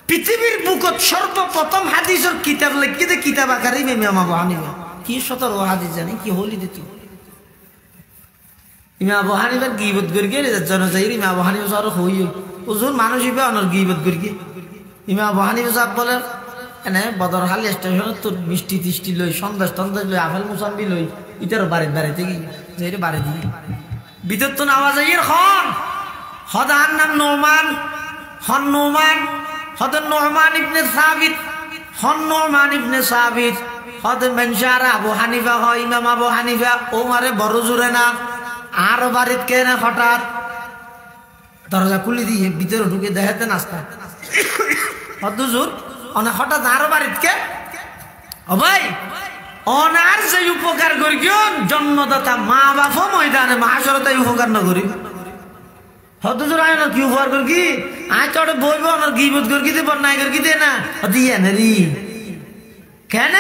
পৃথিবীর বুকত সর্বপ্রথম হাদিসের কিতাব লিখে দে কিতাব আকারে ইমাম আবু হানিফা কি 17 হাদিস জানে কি হলি দিত ইমাম আবু হানিফা গীবত করে গেলে জনজাইর ইমাম আবু হানিফা সর হইও ওজন মানুষ ইবা অনর গীবত করে গে ইমাম আবু হানিফা সাহেব বলে এনে বদর হালি স্টেশনে তোর মিষ্টি তিষ্টি লই সন্দেশ টন্দেশ লই আপেল মুসাম্বি লই ইটার বাড়িতে গিয়ে যে বাড়ি দিয়ে ভিতর তো আওয়াজ আইয়ের খন হদার নাম নোমান হন নোমান হদর নোমান ইবনে সাবিত হন নোমান ইবনে সাবিত হদ মেনশার আবু হানিফা হয় ইমাম আবু হানিফা ওমারে বড় জোরে না আরো বাড়িত কে না হঠাৎ দরজা খুলে দিয়ে ভিতরে ঢুকে দেখাতে নাস্তা হদ জোর অনেক হঠাৎ আরো বাড়িত কে ও ভাই অনার যে উপকার করি জন্মদাতা মা বাপ ময়দানে মাহাসরতাই উপকার না করি হদুর আয় না কি উপকার করি কি আয় তো বইব আমার গীবত করি কি দেব নাই করি দে না দিয়ে না রি কেন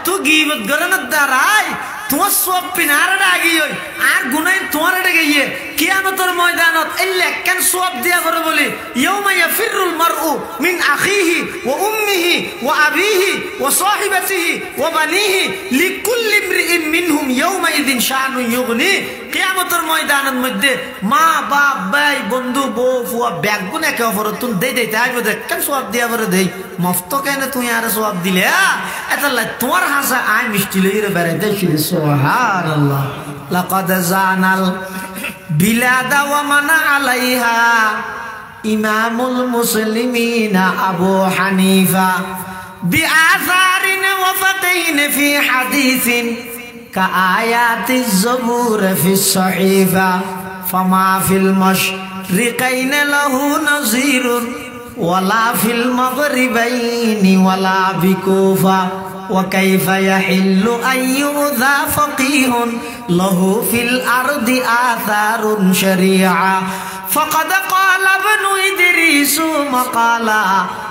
তুই গীবত করে না দাঁড়াই তোমার সব পিনার আগে আর গুনাই তোমার গিয়ে কিয়ামতের ময়দানত এলে কেন সব দিয়া করে বলি ইয়াউমা ইয়াফিরুল মারউ মিন আখিহি ওয়া উম্মিহি ওয়া আবিহি ওয়া সাহিবাতিহি ওয়া বানিহি লিকুল্লি ইমরিইন মিনহুম ইয়াউমা ইযিন শানু ইউগনি কিয়ামতের ময়দানের মধ্যে মা বাপ ভাই বন্ধু বউ ফুয়া ব্যাগুন একে অপরের তুন দেই আইব দেখ কেন সব দিয়া করে দেই মফত কেন তুই আর সব দিলে এতলা তোমার হাসা আই মিষ্টি লইরে বেড়ে দেখি সুবহানাল্লাহ লাকাদ জানাল বিলাদা ওয়া মানা আলাইহা ইমামুল মুসলিমিনা আবু হানিফা বিআসারিন ওয়া ফাকিহিন ফি হাদিসিন কাআয়াতিজ জবুর ফিস সহিফা ফামা ফিল মাশরিকাইন লাহু নাযীরুন ওয়ালা ফিল মাগরিবাইনি ওয়ালা বিকুফা وكيف يحل أن يؤذى فقيه له في الأرض آثار شريعة فقد قال ابن إدريس مقالا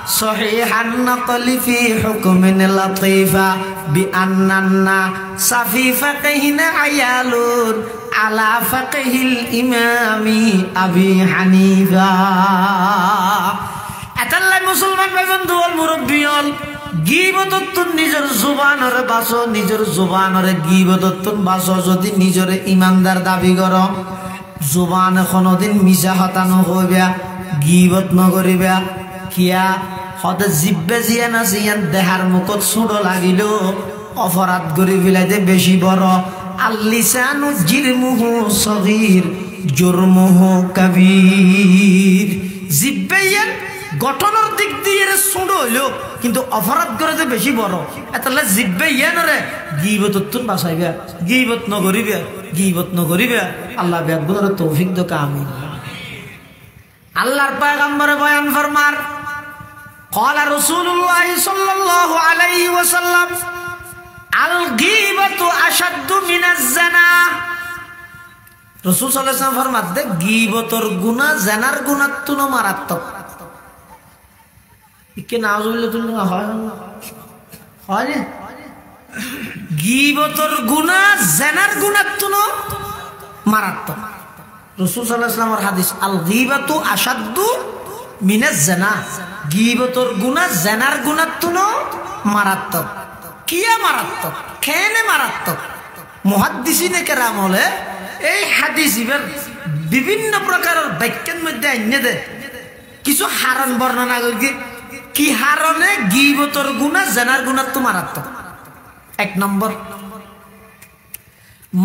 صحيح النقل في حكم لطيفة بأن الناس في فقه عيال على فقه الإمام أبي حنيفة أتلا مسلمان بندو المربيون গীবতত্তন নিজের জুবানরে বাসো নিজের জুবানরে গীবতত্তন বাসো যদি নিজের ইমানদার দাবি করো জুবান কোনদিন মিছা হতানো হইবা গীবত নকরিবা কিয়া হতে জিব্বে জিয়ান আসিয়ান দেহার মুখত ছুঁড়ো লাগিল অপরাধ করি ফেলাইতে বেশি বড় আল্লিসানু জিরমুহু সগীর জুরমুহু কবীর জিব্বে গঠনের দিক দিয়ে ছোট হইলো কিন্তু অপরাধ করে যে বেশি বড় এতলে জিব্বে ইয়ানরে গীবতত্তুন বাঁচাইবা গীবত নকরিবা আল্লাহ বেগুনের তৌফিক দোকা আমিন আল্লাহর পয়গম্বরে বয়ান ফরমার قال رسول الله صلى الله عليه وسلم الغيبة أشد من الزنا রাসূল সাল্লাল্লাহু আলাইহি ওয়াসাল্লাম ফরমাতে গীবতর গুনাহ জানার গুনাহ তুনো মারাত্মক ইকে নাউজুবিল্লাহ তুনো হয় না গীবতর গুনাহ জানার গুনাহ তুনো মারাত্মক রাসূল সাল্লাল্লাহু আলাইহি ওয়াসাল্লামের হাদিস আল গীবাতু আশাদ্দু মিনাজ জানা গীবতর গুনাহ জানার গুনাহ তুনো মারাত্মক কিয়া মারাত্মক কেনে মারাত্মক মুহাদ্দিসিনে কেরাম বলে এই হাদিস বিভিন্ন প্রকারের বাক্যের মধ্যে আইনে দে কিছু হারণ বর্ণনা করি কি হারণে গীবতর গুনাহ জানার গুনাহ তো মারাত্মক এক নম্বর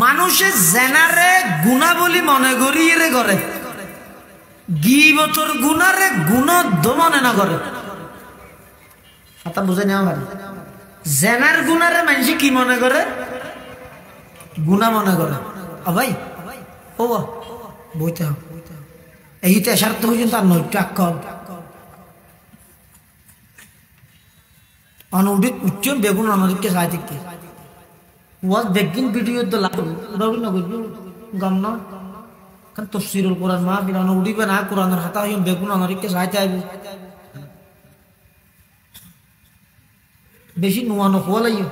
মানুষে জানারে গুনাহ বলি মনে করিয়ে করে গীবতর গুনারে গুনাহ মনে না করে কথা বুঝে নেওয়া ভাই জানার গুনারে মানুষ কি মনে করে গুনাহ মনে করে ভাই ও বইতে এইটা স্বার্থ পর্যন্ত আর নয় টাক অনুদিত উচ্চ বেগুন অনদিককে সাহায্য ওয়াজ বেগিন ভিডিও তো লাগবে রবি না করবি গাম না কারণ তফসিরুল কোরআন মা বিরানো উড়িবে না কোরআনের হাতা হইম বেগুন অনদিককে সাহায্য আইবে বেশি নুয়ানো হওয়া লাগিও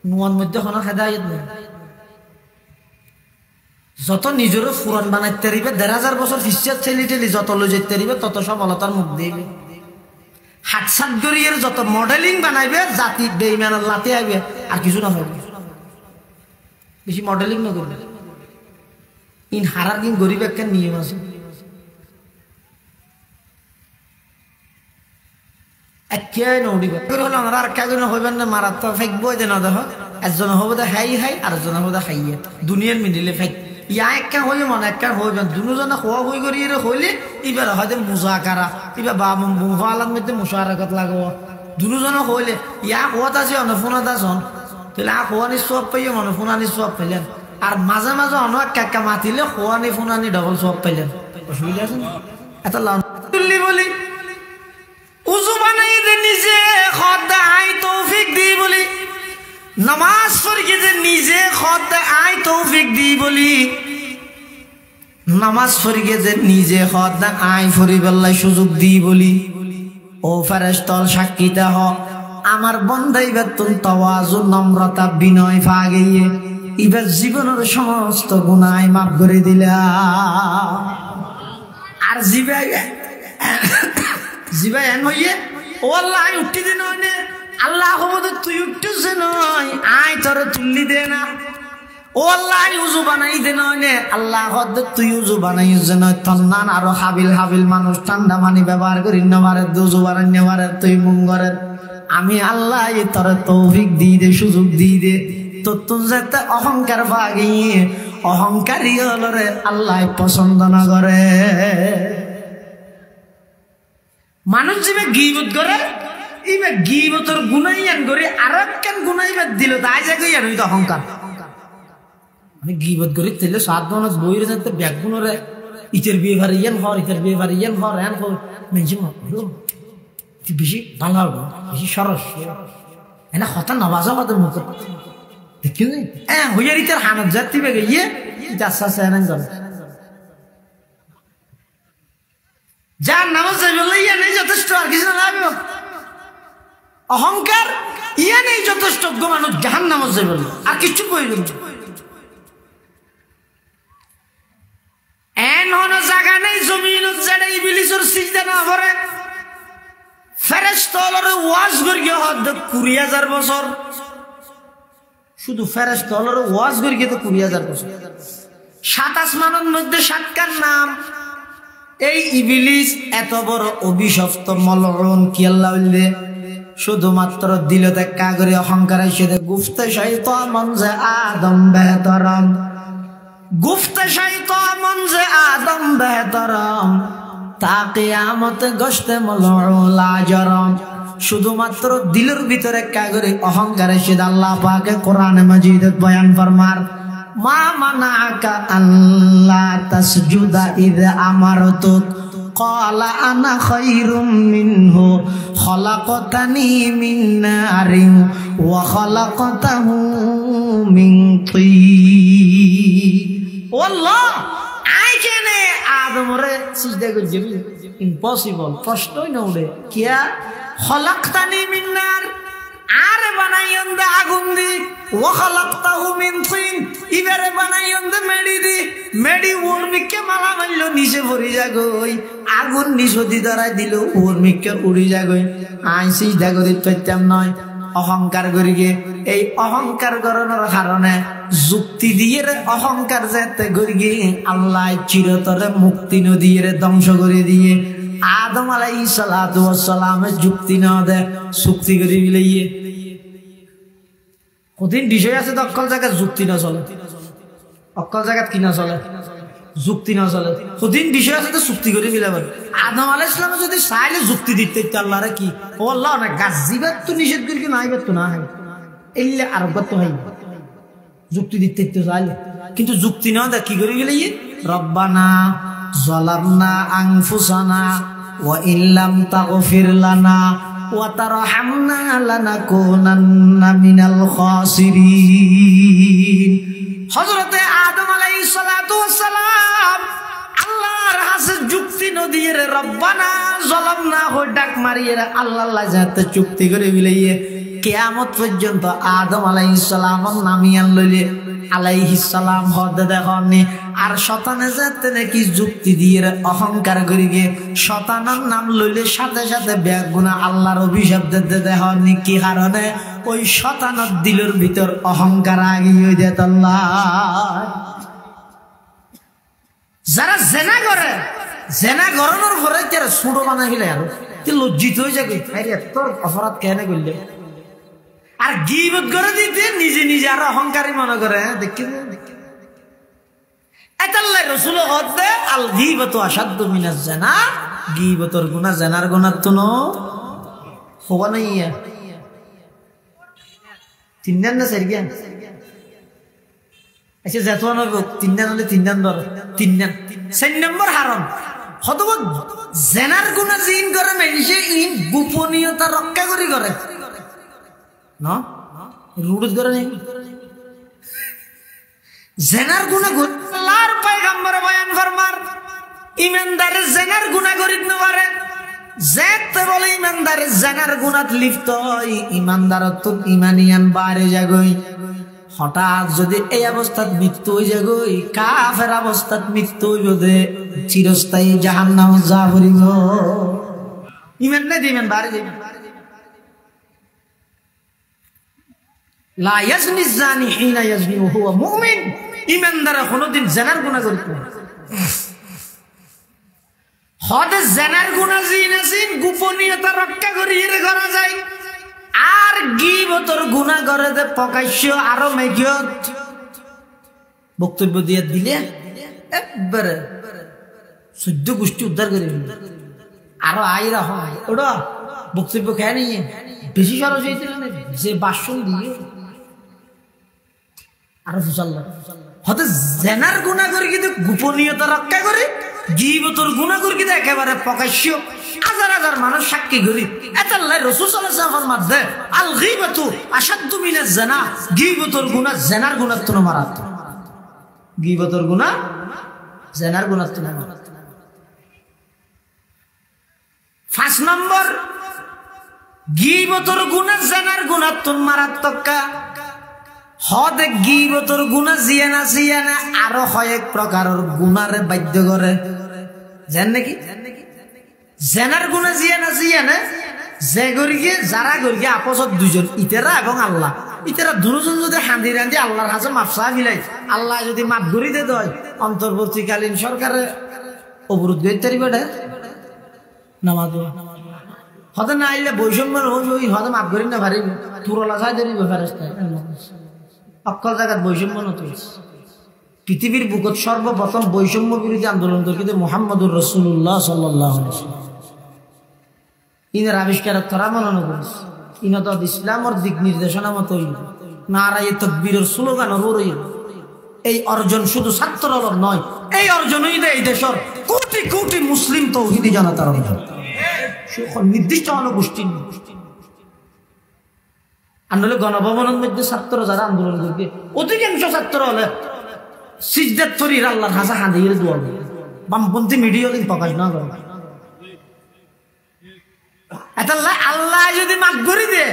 নুয়ার মধ্যে কোনো হেদায়েত নেই যত নিজের ফুরান বানাইতে পারিবে ১,৫০০ বছর ফিসিয়ার ঠেলি ঠেলি যত লই যেতে পারিবে তত সফলতার মুখ দিবে হাটসাট গড়িয়ে যত মডেলিং বানাইবে জাতি বেইমানের লাতে আইবে আর কিছু না হবে বেশি মডেলিং না করবে ইন হারার কিন গরিব একটা নিয়ম আছে একেই নড়িবে হলো আমরা আর কেজন হইবেন না মারাত্মা ফেকবো যে না দেখো একজন হবে দা হাই হাই আর একজন হবে দা হাইয়ে দুনিয়ার মিডিলে ফেক ইয়া একটা হইলে মনে একটা হইবেন দুজনে খোয়া হই করিয়ে হইলে এবার হয়তো মুজাকারা এবার বা মুফালার মধ্যে মুশারাকাত লাগবো দুজনে হইলে ইয়া খোয়াত আছে অনফোনাত আছেন তাহলে আ খোয়ানি সব পাইয়ে মনে ফোনানি সব পাইলেন আর মাঝে মাঝে অন একা মাতিলে খোয়ানি ফোনানি ডবল সব পাইলেন অসুবিধা আছে এত লাউলি বলি উজু বানাই দে নিজে খোদা আই তৌফিক দি বলি নামাজ পড়ি যে নিজে খোদা আই তৌফিক দি বলি নামাজ পড়ি যে নিজে খোদা আই ফরি বেল্লাই সুযোগ দি বলি ও ফেরেশতাল সাক্ষীতা হ আমার বন্দাই বেতুন তাওয়াজু নম্রতা বিনয় ফাগিয়ে ইবার জীবনের সমস্ত গুনাহ মাফ করে দিলা আর জিবাই এন হইয়ে ও আল্লাহ আই উঠি দে নয় আল্লাহ হবদ তুই উঠতেছে নয় আই তোরে তুললি দে না ও আল্লাহ আই উজু বানাই দে নয় আল্লাহ হদ তুই উজু বানাই যে নয় তন্নান আরো হাবিল মানুষ ঠান্ডা পানি ব্যবহার করি নবারে দুজু বানাই নেবারে তুই মুঙ্গরের আমি আল্লাহ তোরে তৌফিক দিয়ে দে সুযোগ দিয়ে দে তো তুই যাতে অহংকার ভাগিয়ে অহংকারী হল রে আল্লাহ পছন্দ না করে মানুষ যে গীবত করে ইবে গীবতর গুনাইয়ান করে আর কেন গুনাইবার দিল তাই জায়গা ইয়ান হইতো অহংকার মানে গীবত করে তেলে সাত মানুষ বইরে যেতে ব্যাগ গুণরে ইতের বিয়ে ভারে ইয়ান হর ইতের বিয়ে ভারে ইয়ান হর এন হর মেজি বেশি ভালো হবে বেশি সরস এনা কথা নবাজা হতে মুখ দেখি হইয়ার ইতের হানত যাত্রী বেগে ইয়ে আস্তে আস্তে এনান করে যার নামাজ বললে ইয়া নেই যথেষ্ট, আর কিছু না লাগবে। অহংকার ইয়া নেই যথেষ্ট, মানুষ জাহান নামাজ বলল আর কিছু প্রয়োজন। এন হন জায়গা নেই জমিন যেটা ইবলিসের সিজদা না করে ফেরেশতা হলরে ওয়াজ করিয়ে হদ 20,000 বছর। শুধু ফেরেশতা হলরে ওয়াজ করিয়ে তো 20,000 বছর। 7 আসমানের মধ্যে 7টার নাম। এই ইবলিস এত বড় অভিশপ্ত মলউন কি আল্লাহ বললে শুধুমাত্র দিল দেখা করে অহংকার এসে গুফতে শাইতান যে আদম বেহতরম, গুফতে শাইতান যে আদম বেহতরম তা কিয়ামতে গশতে মলউন আজরম। শুধুমাত্র দিলের ভিতরে কাগরে অহংকার এসে আল্লাহ পাকে কোরআনে মাজিদে বয়ান ফরমার মা মানাকা আল্লাহ তাসজুদা ইয আমারতুক ক্বালা আনা খায়রুম মিনহু খলাকতানি মিন নারিন ওয়া খলাকতাহু মিন তিন। আল্লাহ আই কেনে আদমরে সিজদা করছি? ইম্পসিবল, প্রশ্নই না উঠে। কিয়া খলাকতানি মিন নার, আরে বানাইন দে আগুন দি, ওয়া খালাকতাহু মিন তিন, ইবারে বানাইন দে মেডি দি, মেডি উর্মিকে মালা মারলো নিচে পড়ি যাগই, আগুন নিচে ধরাই দিল উর্মিকে উড়ি যাগই। আই সিজদা করি পাইতাম নয়, অহংকার করি গে। এই অহংকার করানোর কারণে যুক্তি দিয়ে অহংকার যেতে করি গে আল্লাহ চিরতরে মুক্তি নদীয়ে ধ্বংস করে দিয়ে আদম আলাইহিস সালাতু ওয়াস সালামের যুক্তি না দে চুক্তি করে মিলাইয়ে। কঠিন বিষয় আছে তো অকল জায়গায় যুক্তি না চলে, অকল জায়গায় কি না চলে, যুক্তি না চলে। কঠিন বিষয় আছে তো চুক্তি করে মিলাবে। আদম আলাইহিস সালাম যদি চাইলে যুক্তি দিতে আল্লাহরে কি ও আল্লাহ না গাছ জিবাত তো নিষেধ করি না আইবার তো না হয় এলে আর তো হয় যুক্তি দিতে চাইলে, কিন্তু যুক্তি না দে কি করে মিলাইয়ে রব্বানা যালামনা আনফুসানা ওয়া ইল্লাম তাগফির লানা ওয়া তারহামনা লানাকুনান্না মিনাল খাসিরিন। হযরতে আদম আলাইহিস সালাতু ওয়াস সালাম আল্লাহর কাছে যুক্তি নদিয়ে রব্বানা যালামনা হো ডাক মারিয়ে আল্লাহ যাতে চুক্তি করে মিলাইয়ে কিয়ামত পর্যন্ত আদম আলাইহিস সালামের নামিয়ান লইলে আলাইহিস সালাম হদ দেখনি। আর শতানে যাতে নাকি যুক্তি দিয়ে অহংকার করি গে শতানের নাম লইলে সাথে সাথে বেগুনা আল্লাহর অভিশাপ দিতে দেখনি। কি কারণে? ওই শতানের দিলের ভিতর অহংকার আগে হয়ে যেত। যারা জেনা করে, জেনা করানোর পরে তারা ছোট বানা গেলে আর লজ্জিত হয়ে যাবে তোর অপরাধ কেন করলে। আর গীবত করে দিতে নিজে নিজে আর অহংকারী মনে করে দেখি আল্লাহ রাসূল হদে আল গীবতু আশাদ্দু মিনাজ জিনা, গীবতর গুনাহ জেনার গুনাহ তো নো হওয়া নাই। তিনজন না সেরগিয়া আচ্ছা যেতন তিনজন হলে তিনজন ধর তিনজন 4 নম্বর হারাম হতব জেনার গুনাহ জিন করে মানুষে ইন গোপনীয়তা রক্ষা করি করে না রুড করে নেই। জেনার গুনাহ আল্লাহর পয়গম্বর বয়ান ফরমার ইমানদারের জেনার গুনাহ করিত না পারে যেতে বলে ইমানদারের জেনার গুনাহত লিপ্ত হয় ইমানদারত তো ইমানিয়ান বাড়ে যাগই। হঠাৎ যদি এই অবস্থাত মৃত্যু হয়ে যাগই কাফের অবস্থাত মৃত্যু হইব দে চিরস্থায়ী জাহান্নামে যা পড়িব। ইমান নাই ইমান বাড়ে যাবে। লা ইয়াজনি জানি হিনা ইয়াজনি ওয়া হুয়া মুমিন, ইমানদার কোনদিন জেনার গুনাহ করিত না। হদে জেনার গুনাহ জিন গোপনীয়তা রক্ষা করি এর করা যায়। আর গীবতর গুনাহ করে দে প্রকাশ্য আরো মেঘিয়ত বক্তব্য দিয়ে দিলে একবারে 14 গোষ্ঠী উদ্ধার করে আরো আইরা হয় ওটা বক্তব্য খেয়ে নিয়ে বেশি সরস হয়েছিল না যে বাসন দিয়ে আরো ফুসাল্লা হতে জেনার গুনাহ করে কিন্তু গোপনীয়তা রক্ষা করে, গীবতর গুনাহ করে কিন্তু একেবারে প্রকাশ্য হাজার হাজার মানুষ সাক্ষী করি। আল্লাহ রাসূল সাল্লাল্লাহু আলাইহি ওয়াসাল্লাম মারদে আল গীবাতু আশাদ্দু মিনাজ জিনা, গীবতর গুনাহ জেনার গুনাহ তো মারাত, গীবতর গুনাহ জেনার গুনাহ তো মারাত। 5 নম্বর গীবতর গুনাহ জানার গুনাহ তুন মারাত্মক হদ গীবতর গুনাহ জিয়ানা আরো কয়েক প্রকারের গুনারে বাধ্য করে জান নাকি জানার গুনাহ জিয়ানা যে গরিগে যারা গরিগে আপসত দুজন ইতেরা এবং আল্লাহ ইতেরা দুজন যদি হাঁদি রাঁধি আল্লাহর কাছে মাফ চাওয়া মিলাই আল্লাহ যদি মাফ করে দে দেয় অন্তর্বর্তীকালীন সরকারে অবরোধ করতে পারবে নামাজ হতে না আইলে বৈষম্য ওই হতে মাফ করি না পারিব তুরলা চাই ধরিব ফেরেশতা অকল জায়গার বৈষম্য নতুন পৃথিবীর বুকত সর্বপ্রথম বৈষম্য বিরোধী আন্দোলন করেছে মুহাম্মদুর রাসূলুল্লাহ সাল্লাল্লাহু আলাইহি ওয়াসাল্লাম ইনার আবিষ্কারক তোরা মনে করিস ইনত ইসলামর দিক নির্দেশনা মতো নারায়ে তাকবীরের স্লোগান রইল এই অর্জন শুধু ছাত্রর নয় এই অর্জনই এই দেশের কোটি কোটি মুসলিম তৌহিদি জনতার অর্জন নির্দিষ্ট জনগোষ্ঠী আন্দোলন গণভবনের মধ্যে ছাত্র যারা আন্দোলন করবে অধিকাংশ ছাত্র হলে সিজদাত তরির আল্লাহর হাসা হাঁদিয়ে দোয়া বামপন্থী মিডিয়া দিন প্রকাশ না করে আল্লাহ যদি মাফ করে দে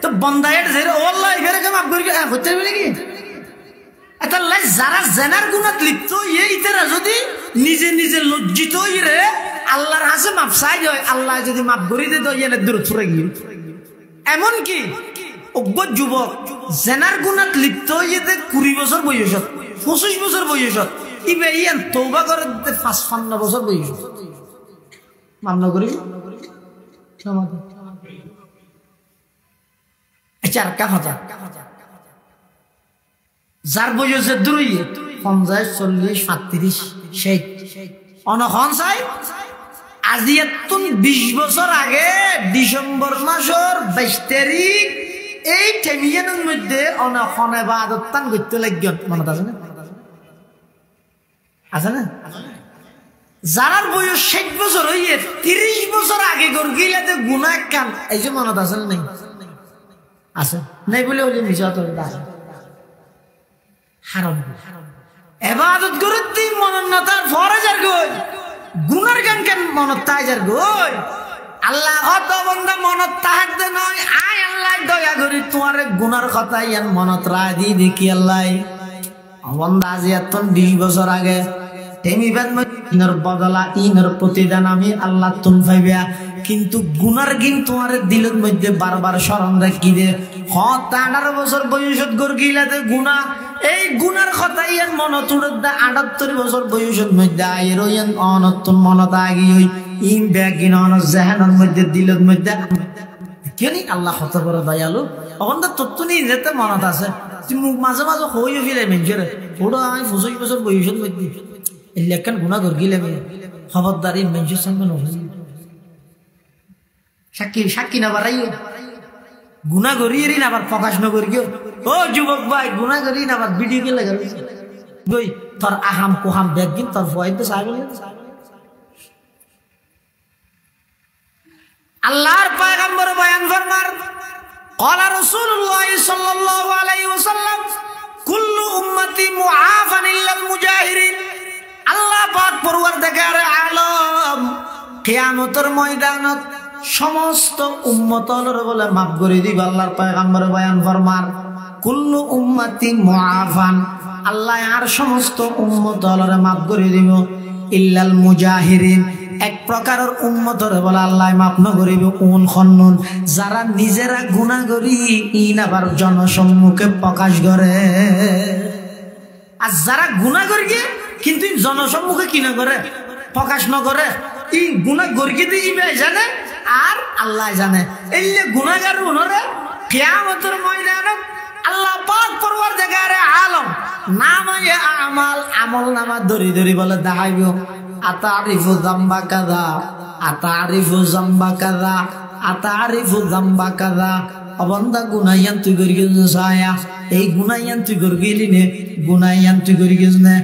তো বন্দায়ের আল্লাহ এখানে মাফ করে হতে পারবে নাকি যারা জেনার গুণাত লিপ্ত এইটারা যদি নিজে নিজে লজ্জিত রে আল্লাহর হাসে মাফ চাই হয় আল্লাহ যদি মাফ করে দে তো এনে দূর ফুরে গিয়ে এমনকি অজ্ঞ যুবক জেনার গুণাত লিপ্ত হইতে 20 বছর বয়সত 25 বছর বয়সত ইবে ইয়ান তওবা করে 55 বছর বয়সত মামলা করি যার বয়সে দূরই 50 40 37 সেই অনখন চাই আজি 20 বছর আগে ডিসেম্বর মাসের 22 তারিখ এই টেমিয়ানের মধ্যে অনখনে বা আদত্তান করতে লাগল মনে আছে না আছে না যার বয়স 60 বছর হইয়ে 30 বছর আগে গরগিলাতে গুনাহ কাম এই যে মনে আছে না আছে নাই বলে ওই মিজাত আছে হারাম ইবাদত করতে মনন্নতার ফরজার গই গুনার গান কেন মনত তাইজার গই আল্লাহ অত বন্ধা মনত তাহাতে নয় আয় আল্লাহ দয়া করি তোমার গুনার কথা ইয়ান মনত রায় দি দেখি আল্লাহ বন্ধা আজি 20 বছর আগে টেমিবাদ ইনর বদলা ইনর প্রতিদান আমি আল্লাহ তুন পাইবা কিন্তু গুনার গিন তোমার দিলের মধ্যে বারবার স্মরণ রাখি দে 18 বছর বয়সত গরগিলাতে গুনাহ এই গুনার কথা ইয়ান মনত উড়দা 78 বছর বয়সত মধ্যে আইর ইয়ান অনতুন মনত আগি হই ইন ব্যাগিন অন জাহানের মধ্যে দিলের মধ্যে কেনি আল্লাহ কত বড় দয়ালু অবন্ধা তত্তুনি যেতে মনত আছে তুমি মাঝে মাঝে হইও ফিরে মেঞ্জরে ওড়া আমি 25 বছর বয়সত মধ্যে লেখান গুনাহ গরগিলে খবরদারি মেঞ্জর সঙ্গে নয় সাক্ষী না বাড়াইও গুনাহ করিয়ে না আবার প্রকাশ না করি ও যুবক ভাই গুনাহ করি না আবার ভিডিও কে লাগাল গই তোর আহাম কোহাম দেখবিন তোর ফয়দ সাহেব আল্লাহর পয়গম্বর বয়ান ফরমার ক্বালা রাসূলুল্লাহ সাল্লাল্লাহু আলাইহি ওয়াসাল্লাম কুল্লু উম্মতি মুআফান ইল্লাল মুজাহিরিন আল্লাহ পাক পরওয়ারদিগার আলম কিয়ামতের ময়দানত সমস্ত উম্মতর বলে মাফ করে দিব আল্লাহর পয়গম্বর বয়ান ফরমার কুল্লু উম্মতি মুআফান আল্লাহ আর সমস্ত উম্মতরে মাফ করে দিব ইল্লাল মুজাহিরিন এক প্রকারের উম্মতর বলে আল্লাহ মাফ না করিব কোন খন্নুন যারা নিজেরা গুনাহ করি ইন আবার জনসম্মুখে প্রকাশ করে আর যারা গুনাহ করি কিন্তু জনসম্মুখে কি না করে প্রকাশ না করে এই গুনাহ গরকি দিবে জানে আর আল্লাহ জানে এই যে গুনাহগার উনরে কিয়ামতের ময়দানে আল্লাহ পাক পরওয়ারদিগারে আলম নামায়ে আমাল আমল নামা ধরি ধরি বলে দেখাইবো আতারিফু যামবা কাযা আতারিফু যামবা কাযা আতারিফু যামবা কাযা অবন্দা গুনাহিয়ান তুই করি গেছিস আয়া এই গুনাহিয়ান তুই করি গেলি নে গুনাহিয়ান তুই করি গেছিস না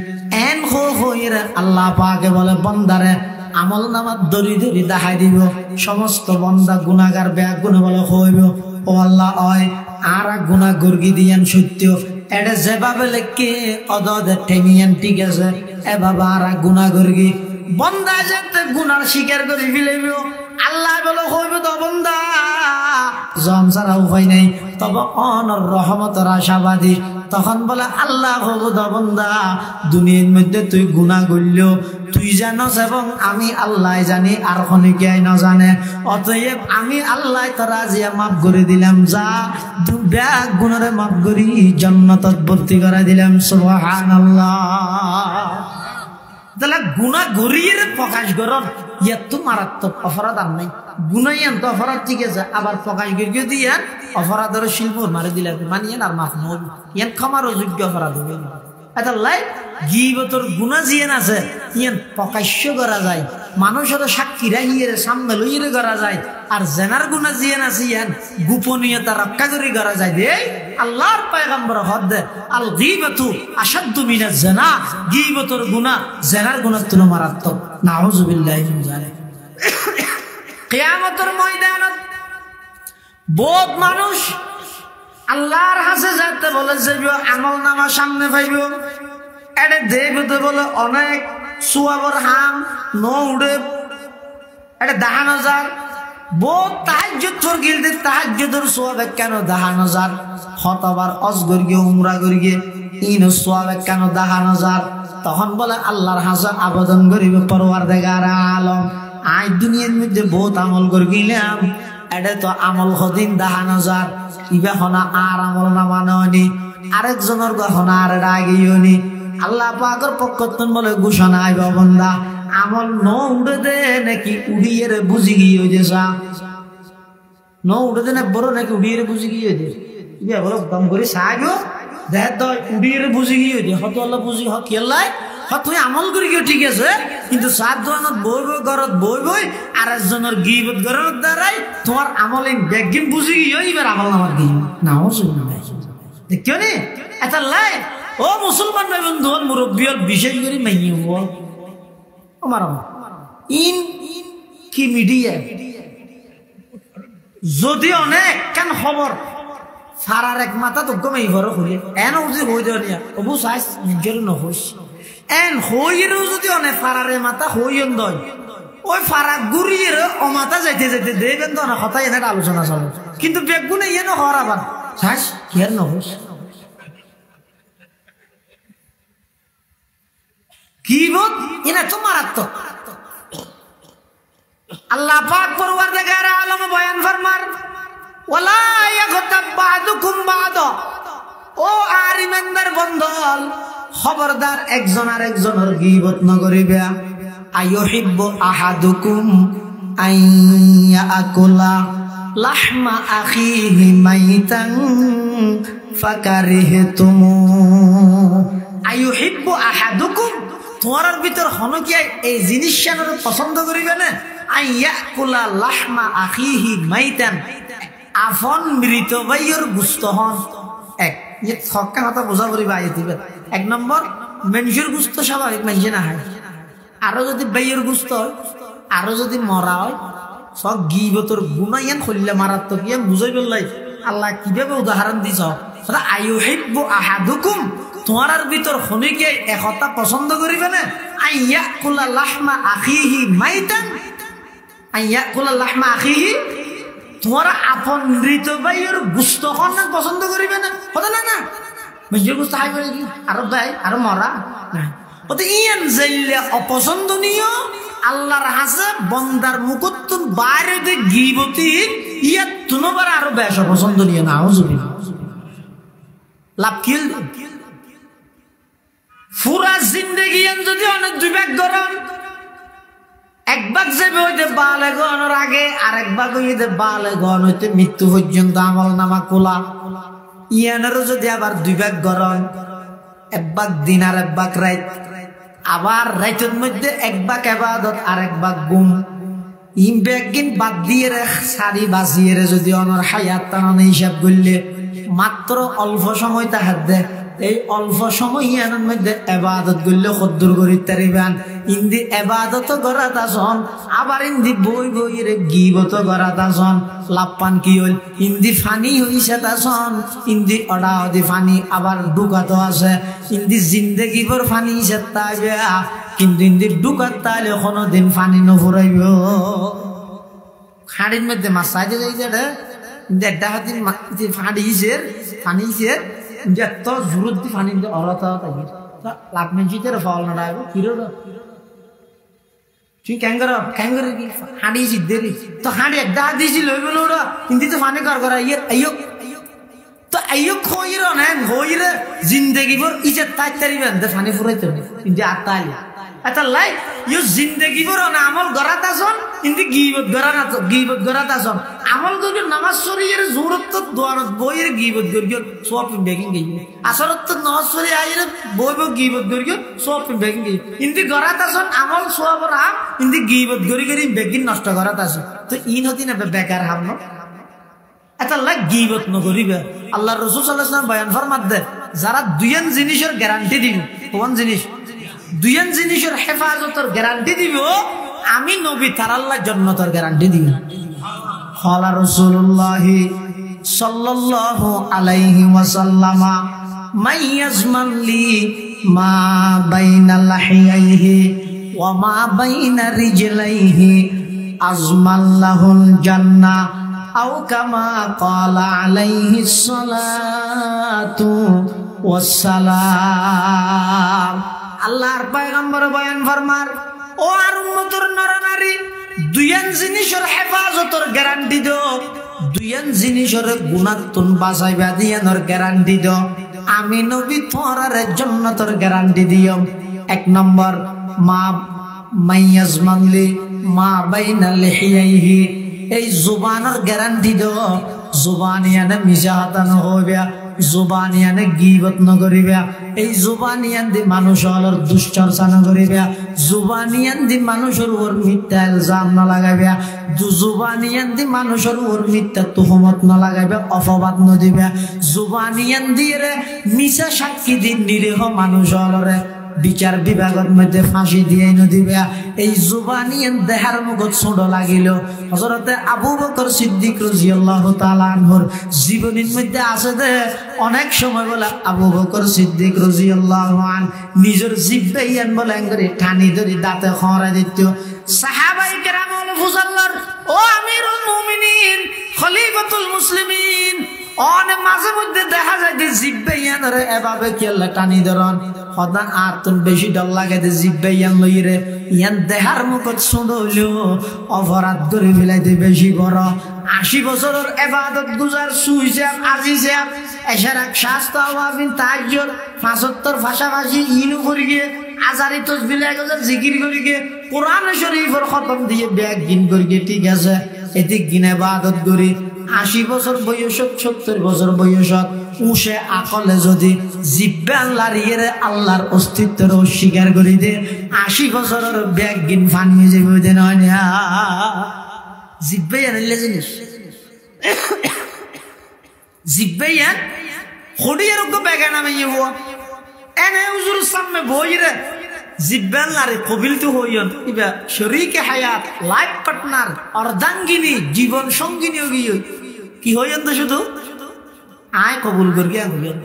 এন হইরে আল্লাহ পাকে বলে বন্দারে আমল নামা দরি দরি দেখাই দিব সমস্ত বন্দা গুনাহগার বেগুন বলে হইব ও আল্লাহ ওই আর গুনাহ গর্গি দিয়ান সত্য এটা যেভাবে লেখকে অদদে টেমিয়ান ঠিক আছে এভাবে আর গুনাহ গর্গি বন্দা যেতে গুনার স্বীকার করে ফেলিব আল্লাহ বলে হইবে তো বন্দা জম ছাড়া উপায় নেই, তবে অনর রহমতের আশাবাদী। তখন বলে আল্লাহ হবু তো বন্দা দুনিয়ার মধ্যে তুই গুনাহ করলো তুই জানস এবং আমি আল্লাহ জানি, আর খনিকে না জানে। অতএব আমি আল্লাহ তোরা যে মাফ করে দিলাম, যা ব্যাগ গুণরে মাফ করি জান্নাতত ভর্তি করে দিলাম। সুবহানাল্লাহ। তাহলে গুনাহ গরিয়ে প্রকাশ করন ইয়াত তো মারাত্মক অপরাধ আর নাই। গুনাইয়ান তো অপরাধ ঠিক আছে, আবার প্রকাশ করিয়ে দিয়ে অপরাধের শিল্প মারি দিলে মানিয়েন আর মাফ নয়, ইয়ান ক্ষমার অযোগ্য অপরাধ হবে। এটা লাই গীবতের গুনাহ জিয়ান আছে ইয়ান প্রকাশ্য করা যায়, মানুষের সাক্ষীরা ইয়ের সামনে লইয়ে করা যায়। আর জেনার গুনাহ জিয়ান আছে ইয়ান গোপনীয়তা রক্ষা করে করা যায়। দে আল্লাহর পয়গম্বর হদ আল গীবাতু আশাদ্দু মিনাজ জিনা, গীবতের গুনাহ জেনার গুনাহ তুলনা মারাত্মক। নাউযুবিল্লাহি মিন যালিক। কিয়ামতের ময়দানত বহুত মানুষ আল্লাহর হাসে যাতে বলে যাইব, আমল নামা সামনে পাইব, এটা দেবতে বলে অনেক সুয়াবর হাম ন উড়ে, এটা 10,000 বহুত তাহাজ্জুদ ফরগিল দে তাহাজ্জুদের সোয়াবে কেন 10,000 হতবার অজগর গিয়ে উমরা করিয়ে ইন সোয়াবে কেন 10,000। তখন বলে আল্লাহর হাসান আবেদন করিব পরওয়ারদিগার আলম আই দুনিয়ার মধ্যে বহুত আমল করে গেলাম, এটা তো আমল হদিন 10,000 ইবা হনা আর আমল নামা নয়নি, আরেকজনের গহনা আর আগেও নি। আল্লাহ পাকের পক্ষতন বলে ঘোষণা আইব বন্দা আমল ন উড়ে দে নাকি উড়িয়ে রে বুঝি গিয়ে যেসা ন উড়ে দে না বড় নাকি উড়িয়ে রে বুঝি গিয়ে দে ইবা বলো দম করে সাইব দেখ তো উড়িয়ে রে বুঝি গিয়ে দে হত আল্লাহ বুঝি হ কেলাই হ তুই আমল করি গিয়ে ঠিক আছে, কিন্তু 7 জনত বই বই ঘরত বই বই আর একজনের গীবত ঘরের দ্বারাই তোমার আমল এই ব্যাগিন বুঝি গিয়ে এবার আমল নামার গিয়ে নাও শুনি দেখিও নি। এটা লাই ও মুসলমান ভাই বন্ধু মুরব্বী বিশেষ করে মাইয়ে বল আমার ইন কি মিডিয়া যদি অনেক কেন খবর সারার এক মাথা তো গমে ঘর খুলে এন উজি হই দেওয়া নিয়া অবু সাইজ নিজের নহস এন হইয়েরও যদি অনেক ফারারে মাথা হইন দয় ওই ফারা গুড়িয়ে অমাথা যাইতে যাইতে দেবেন তো না হতাই এনে আলোচনা চলে, কিন্তু বেগুনে ইয়ে নহর আবার সাইজ কেয়ার নহস গীবত এনা তো মারাত্মক। আল্লাহ পাক পরওয়ারদিগার আলম বয়ান ফরমান ওয়ালা ইয়াগতাব বাদুকুম বাদা, ও আর ইমানদার বন্ধল খবরদার একজন আর একজনের গীবত ন করিবা। আইয়ুহিব্বু আহাদুকুম আইয়াকুলা লাহমা আখিহি মাইতান ফাকারিহতুম। আইয়ুহিব্বু আহাদুকুম তোমার ভিতর হন কি এই জিনিসটা পছন্দ করিবে না, আইয়াকুলা লাহমা আখিহি মাইতান আফন মৃত ভাইয়ের গুস্ত হন। এক যে ছক্কা কথা বোঝা করিবা আইতিবে। 1 নম্বর মানুষের গুস্ত স্বাভাবিক মানুষে না হয়, আরো যদি ভাইয়ের গুস্ত হয় আরো যদি মরা হয় সব গীবতর গুনাইয়ান খলিলে মারাত্মক ইয়ান বুঝাই বললাই। আল্লাহ কিভাবে উদাহরণ দিছ, আইয়ুহিব্বু আহাদুকুম তোমার ভিতর হনিকে একতা পছন্দ করিবে না, আইয়াকুলা লাহমা আখিহি মাইতান, আইয়াকুলা লাহমা আখিহি তোমার আপন মৃত ভাইয়ের গুস্ত খন পছন্দ করিবে না। হতে না না নিজের গুস্ত হাই করে কি আরো ভাই আরো মরা না, ওতে ইয়ান যাইলে অপছন্দনীয় আল্লাহর হাসে বন্দার মুকত্তুন বাইরে যে গীবতি ইয়া তুনবার আরো বেশ অপছন্দনীয় না হুজুর লাভ কিল পুরা জিন্দেগি যদি অনেক 2 ভাগ গরম, 1 ভাগ যাবে হইতে বালেগনের আগে আর 1 ভাগ হইতে বালেগন হইতে মৃত্যু পর্যন্ত আমল নামা খোলা। ইয়ানেরও যদি আবার 2 ভাগ গরম, 1 ভাগ দিন আর 1 ভাগ রাত, আবার রাতের মধ্যে 1 ভাগ ইবাদত আর 1 ভাগ গুম, ইম ব্যাগিন বাদ দিয়ে সারি বাজিয়ে যদি অনর হায়াত টানানো হিসাব করলে মাত্র অল্প সময় তাহার দেয়। এই অল্প সময় ইয়ানোর মধ্যে ইবাদত করলে কদ্দুর করিতে পারিবেন। ইন্দি ইবাদত করাত আসন আবার ইন্দি বই বইরে গীবত করাত আসন, লাভ পান কি হইল ইন্দি ফানি হইছে তাসন, ইন্দি অডাওদি ফানি আবার ডুকাতো আছে, ইন্দি জিন্দেগি ভর ফানি হিসে তাইবে, কিন্তু ইন্দি ডুকাত তাইলে কোনোদিন ফানি নফুরাইব। হাড়ির মধ্যে মাছ সাইজে যাইছে দেড়টা হাতি ফাঁড়িছে ফানিছে যত জোরত দি ফানি অরতা থাকি লাভ মেঞ্চিতে ফল না ডাকবো কিরো তুই ক্যাঙ্গর কি হাঁড়ি সিদ্ধেরি তো হাঁড়ি একটা হাত দিয়েছিল ওই বলে ওরা হিন্দি তো ফানি করা ইয়ে আইয়ক তো আইয়ক হইর না হইরে জিন্দেগি ভর ইজত তাই তারিবেন দে ফানি ফুরাইতে কিন্তু আতালি এটা লাই ইউ জিন্দেগি ভর না আমল গরাত আসন কিন্তু গীবত গরাত আসন আমল করি নামাজ শরীর জোরত তো দোয়ারত বইয়ের গীবত করি সব বেকিং গই আসরত তো নামাজ শরীর আইরে বই গীবত করি সব বেকিং গই কিন্তু গরাত আসন আমল সব রাম কিন্তু গীবত করি বেকিং নষ্ট গরাত আসে তো ইন হতি না বেকার হামনো এটা লাই গীবত নকরিবে আল্লাহ রাসূল সাল্লাল্লাহু আলাইহি ওয়াসাল্লাম বয়ান ফরমাত দে যারা দুইয়ান জিনিসের গ্যারান্টি দিব কোন জিনিস দুইয়ান জিনিসের হেফাজতের গ্যারান্টি দিব আমি নবী তার আল্লাহ জান্নাতের গ্যারান্টি দিব ক্বালা রাসূলুল্লাহ সাল্লাল্লাহু আলাইহি ওয়াসাল্লাম মাইয়াজমান লি মা বাইনা লাহিয়াইহি ওয়া মা বাইনা রিজলাইহি আজমাল্লাহুল জান্নাহ আও কামা ক্বালা আলাইহিস সালাতু ওয়াস সালাম আল্লাহর পয়গম্বর বয়ান ফরমার ও আর উম্মতের নরনারী দুইয়ান জিনিসের হেফাজতের গ্যারান্টি দাও দুইয়ান জিনিসের গুণাতুন বাঁচাইবা দিয়ানোর গ্যারান্টি দাও আমি নবী তোমার জান্নাতের গ্যারান্টি দিও এক নম্বর মা মাইয়াজমানলি মা বাইনা লিহিয়াইহি এই জুবানের গ্যারান্টি দাও জুবানিয়ানে মিজাহাতা নহইবা জুবানিয়ানে গীবত নকরিবা এই জুবানিয়ান দি মানুষের দুশ্চর্চা নকরিবা জুবানিয়ান দি মানুষের উপর মিথ্যা ইলজাম না লাগাইবা জুবানিয়ান দি মানুষের উপর মিথ্যা তুহমত না লাগাইবা অপবাদ ন দিবা জুবানিয়ান দিয়ে মিছা সাক্ষী দিন নিরীহ মানুষের বিচার বিভাগের মধ্যে ফাঁসি দিয়ে নদিবা এই জুবানিয়ান দেহার মুখত ছোট লাগিল হযরতে আবু বকর সিদ্দিক রাদিয়াল্লাহু তাআলা আনহুর জীবনীর মধ্যে আছে দে অনেক সময় বলে আবু বকর সিদ্দিক রাদিয়াল্লাহু আন নিজের জিহ্বায়ান বলে করে টানি ধরে দাঁতে খরা দিত সাহাবায়ে কেরাম ওয়াল ফুজাল্লার ও আমিরুল মুমিনিন খলিফাতুল মুসলিমিন অনে মাঝে মধ্যে দেখা যায় যে জিহ্বায়ান রে এভাবে কেলে টানি ধরন হদান আর তুন বেশি ডর লাগে যে জিহ্বায়ান লইরে ইয়ান দেহার মুখত শুনলো অপরাধ করে ফেলাইতে বেশি বড় 80 বছরের ইবাদত গুজার সুইসাব আজিসাব এশারাক শাস্তা ওয়াবিন তাহাজ্জুদ 75 ভাষাভাষী ইনু করি গিয়ে আজারি তাসবিহ গজার জিকির করি গিয়ে কোরআন শরীফের খতম দিয়ে ব্যাগ গিন করি গিয়ে ঠিক আছে এতে গিন ইবাদত করি 80 বছর বয়সত 70 বছর বয়সত উসে আকলে যদি জিব্বা লারিয়ে আল্লাহর অস্তিত্বের অস্বীকার করে দে 80 বছরের ব্যাগ গিন ফানিয়ে যাবে দেন না জিব্বায়ান এলে জিনিস জিব্বায়ান খড়িয়ার গো বেগানা মেয়ে হো এনে হুজুর সামনে বইরে জিব্বান লারে কবিল তো হইয়ন ইবা শরীকে হায়াত লাইফ পার্টনার অর্ধাঙ্গিনী জীবন সঙ্গিনী হইয় কি হইয়ন তো শুধু আয় কবুল করি হইয়ন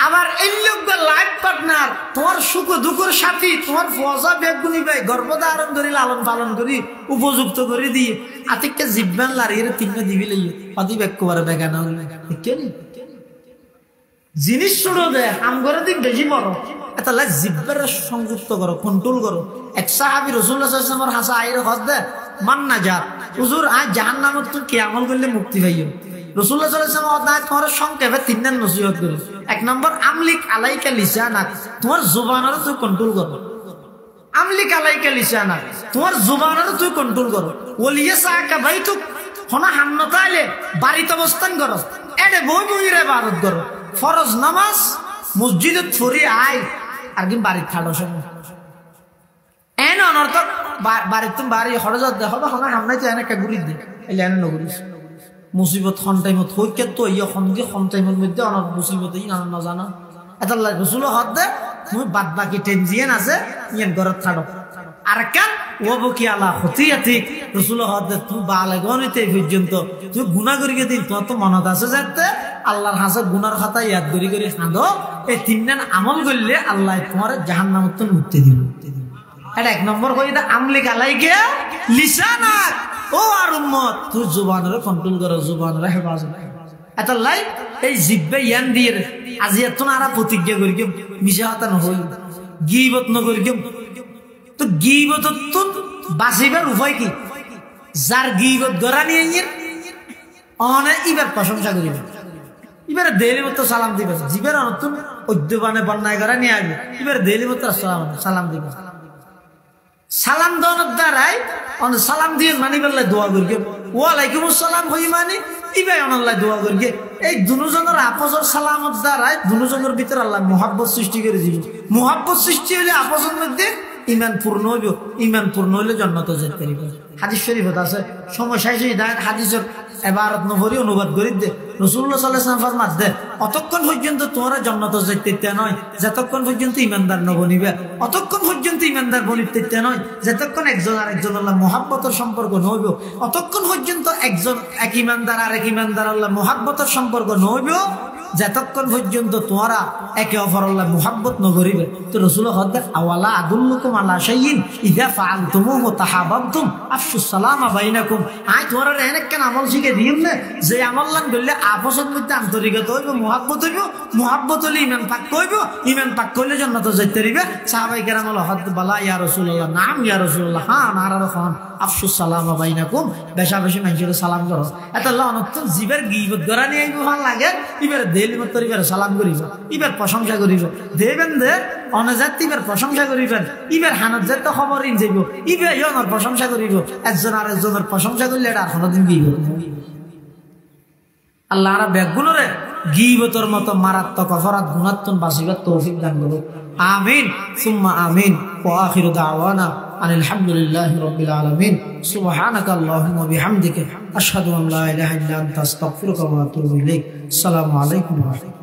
আবার এই লোক লাইফ পার্টনার তোমার সুখ দুঃখের সাথী তোমার ফজা বেগুনি ভাই গর্ভধারণ করি লালন পালন করি উপযুক্ত করে দিয়ে আতিককে জিব্বান লারিয়ে তিনটা দিবি লই অতি বেকুবারে বেগানা কেন জিনিস ছোড়ো দে আম করে দিক বেশি বড় এটা লাই জিব্বার সংযুক্ত করো কন্ট্রোল করো এক সাহাবী রাসূলুল্লাহ সাল্লাল্লাহু আলাইহি ওয়াসাল্লামের হাসা আইরে হদ দে মান না যাত হুজুর আজ জাহান্নামত তো কি আমল করলে মুক্তি পাইও রাসূলুল্লাহ সাল্লাল্লাহু আলাইহি ওয়াসাল্লাম আজ তোমার সংক্ষেপে তিনজন নসিহত করে এক নম্বর আমলিক আলাইকা লিসানাক তোমার জবানের তুই কন্ট্রোল করো আমলিক আলাইকা লিসানাক তোমার জবানের তুই কন্ট্রোল করো ওলিয়াসাকা বাইতুক হনা হান্নতা আইলে বাড়িতে অবস্থান করো এডে বই বইরে ইবাদত করো ফরজ নামাজ মসজিদে পড়ি আই আর কি বাড়ি থাড়ো সময় এন অনর্থ বাড়িতে তুমি বাড়ি হরজত দেখো বা হনা হামনাই তো এনে গুড়ি দে এই এনে নগুরিস মুসিবত খন টাইমত হইকে তো ইয়ে খন টাইমের মধ্যে অনেক মুসিবত ই না জানা এটা রসুল হদ দে তুমি বাদ বাকি টেনজিয়ান আছে ইয়ান ঘরত থাড়ো আর কেন ও বকি আলা খতিয়াতি রসুল হদ দে তুমি বালেগনিতে পর্যন্ত তুমি গুনাহ করি দিন তোমার তো মনত আছে যাতে আল্লাহর হাসে গুনার খাতা ইয়াদ করি খাঁদো এই তিনজন আমল করলে আল্লাহ তোমার জাহান্নামত মুক্তি দিব এটা এক নম্বর কই আমলিক আলাইকে লিসানাক ও আর উম্মত তুই জুবানের কন্ট্রোল করো, জুবানের হেফাজত এত লাই এই জিব্বে ইয়ান দিয়ে আজি এত না প্রতিজ্ঞা করি কেউ মিশা হাতা নহই গিবত নকরি কেউ তো গিবত তো বাঁচিবার উপায় কি? যার গিবত গড়া নিয়ে অনেক ইবার প্রশংসা করিবে, এবারে দেলি মতো সালাম দিবে, জীবের নতুন উদ্যোবানে বন্যায় করা নিয়ে আসবে, এবারে দেলি মতো সালাম দিবে। সালাম দেওয়ার দ্বারাই সালাম দিয়ে মানি বললে দোয়া করি ওয়ালাইকুম আসসালাম হই মানে ইবাই অনাল্লাহ দোয়া করি। এই দুজনের আপসর সালামত দ্বারাই দুজনের ভিতরে আল্লাহ মোহাব্বত সৃষ্টি করে দিব। মোহাব্বত সৃষ্টি হলে আপসের মধ্যে ইমান পূর্ণ হইব, ইমান পূর্ণ হইলে জান্নাত যেতে পারিব। হাদিস শরীফত আছে, সময় শেষ হয়ে যায় হাদিসের এবারত নভরি অনুবাদ করি দে রাসূলুল্লাহ সাল্লাল্লাহু আলাইহি ওয়াসাল্লাম ফরমাতে অতক্ষণ পর্যন্ত তোমরা জান্নাতে যেতে নয় যতক্ষণ পর্যন্ত ইমানদার ন বনিবে, অতক্ষণ পর্যন্ত ইমানদার বনিতে নয় যতক্ষণ একজন আরেকজন আল্লাহ মুহাব্বতের সম্পর্ক নইব, অতক্ষণ পর্যন্ত একজন এক ইমানদার আর এক ইমানদার আল্লাহ মুহাব্বতের সম্পর্ক নইব যতক্ষণ পর্যন্ত তোমরা একে অপর আল্লাহ মুহাব্বত ন করিবে। তো রাসূল হদে আওয়ালা আদুল্লুকুম আলা শাইইন ইযা ফাআলতুমুহু তাহাব্বাতুম আফশুস সালামা বাইনাকুম। আই তোমরা এনে কেন আমল শিখে দিম না যে আমল লান বললে আপসের মধ্যে আন্তরিকতা হইব, মুহাব্বত হইব, মুহাব্বত হলে ইমান পাক হইব, ইমান পাক করলে জান্নাতে যাইতে পারিবে। সাহাবায়ে কেরাম হদ বলা ইয়া রাসূলুল্লাহ, নাম ইয়া রাসূলুল্লাহ, হ্যাঁ নারা খান আফশুস সালামা বাইনাকুম, বেশা বেশি মানুষের সালাম করো। এত অনন্ত জীবের গিবত গড়া নিয়ে আইব ভাল লাগে, ইবার দেলি মত ইবার সালাম করিব, ইবার প্রশংসা করিব, দেবেন দে অনজাত ইবার প্রশংসা করিবেন, ইবার হানত যাতে খবর ইন যাইব, ইবার ইয়নের প্রশংসা করিব। একজন আর একজনের প্রশংসা করলে এটা আর কোনোদিন গিবত নয়। আল্লাহ আর ব্যাগগুলোরে গিবতের মতো মারাত্মক অপরাধ গুণাত্মক বাঁচিবার তৌফিক দান করুক। আমিন সুম্মা আমিন। ওয়া আখিরু দাওয়ানা আনিল হামদুলিল্লাহি রাব্বিল আলামিন। সুবহানাকা আল্লাহুম্মা বিহামদিকা আশহাদু আন লা ইলাহা ইল্লা আনতা আস্তাগফিরুকা ওয়া আতুবু ইলাইক। আসসালামু আলাইকুম ওয়া রাহমাতুল্লাহ।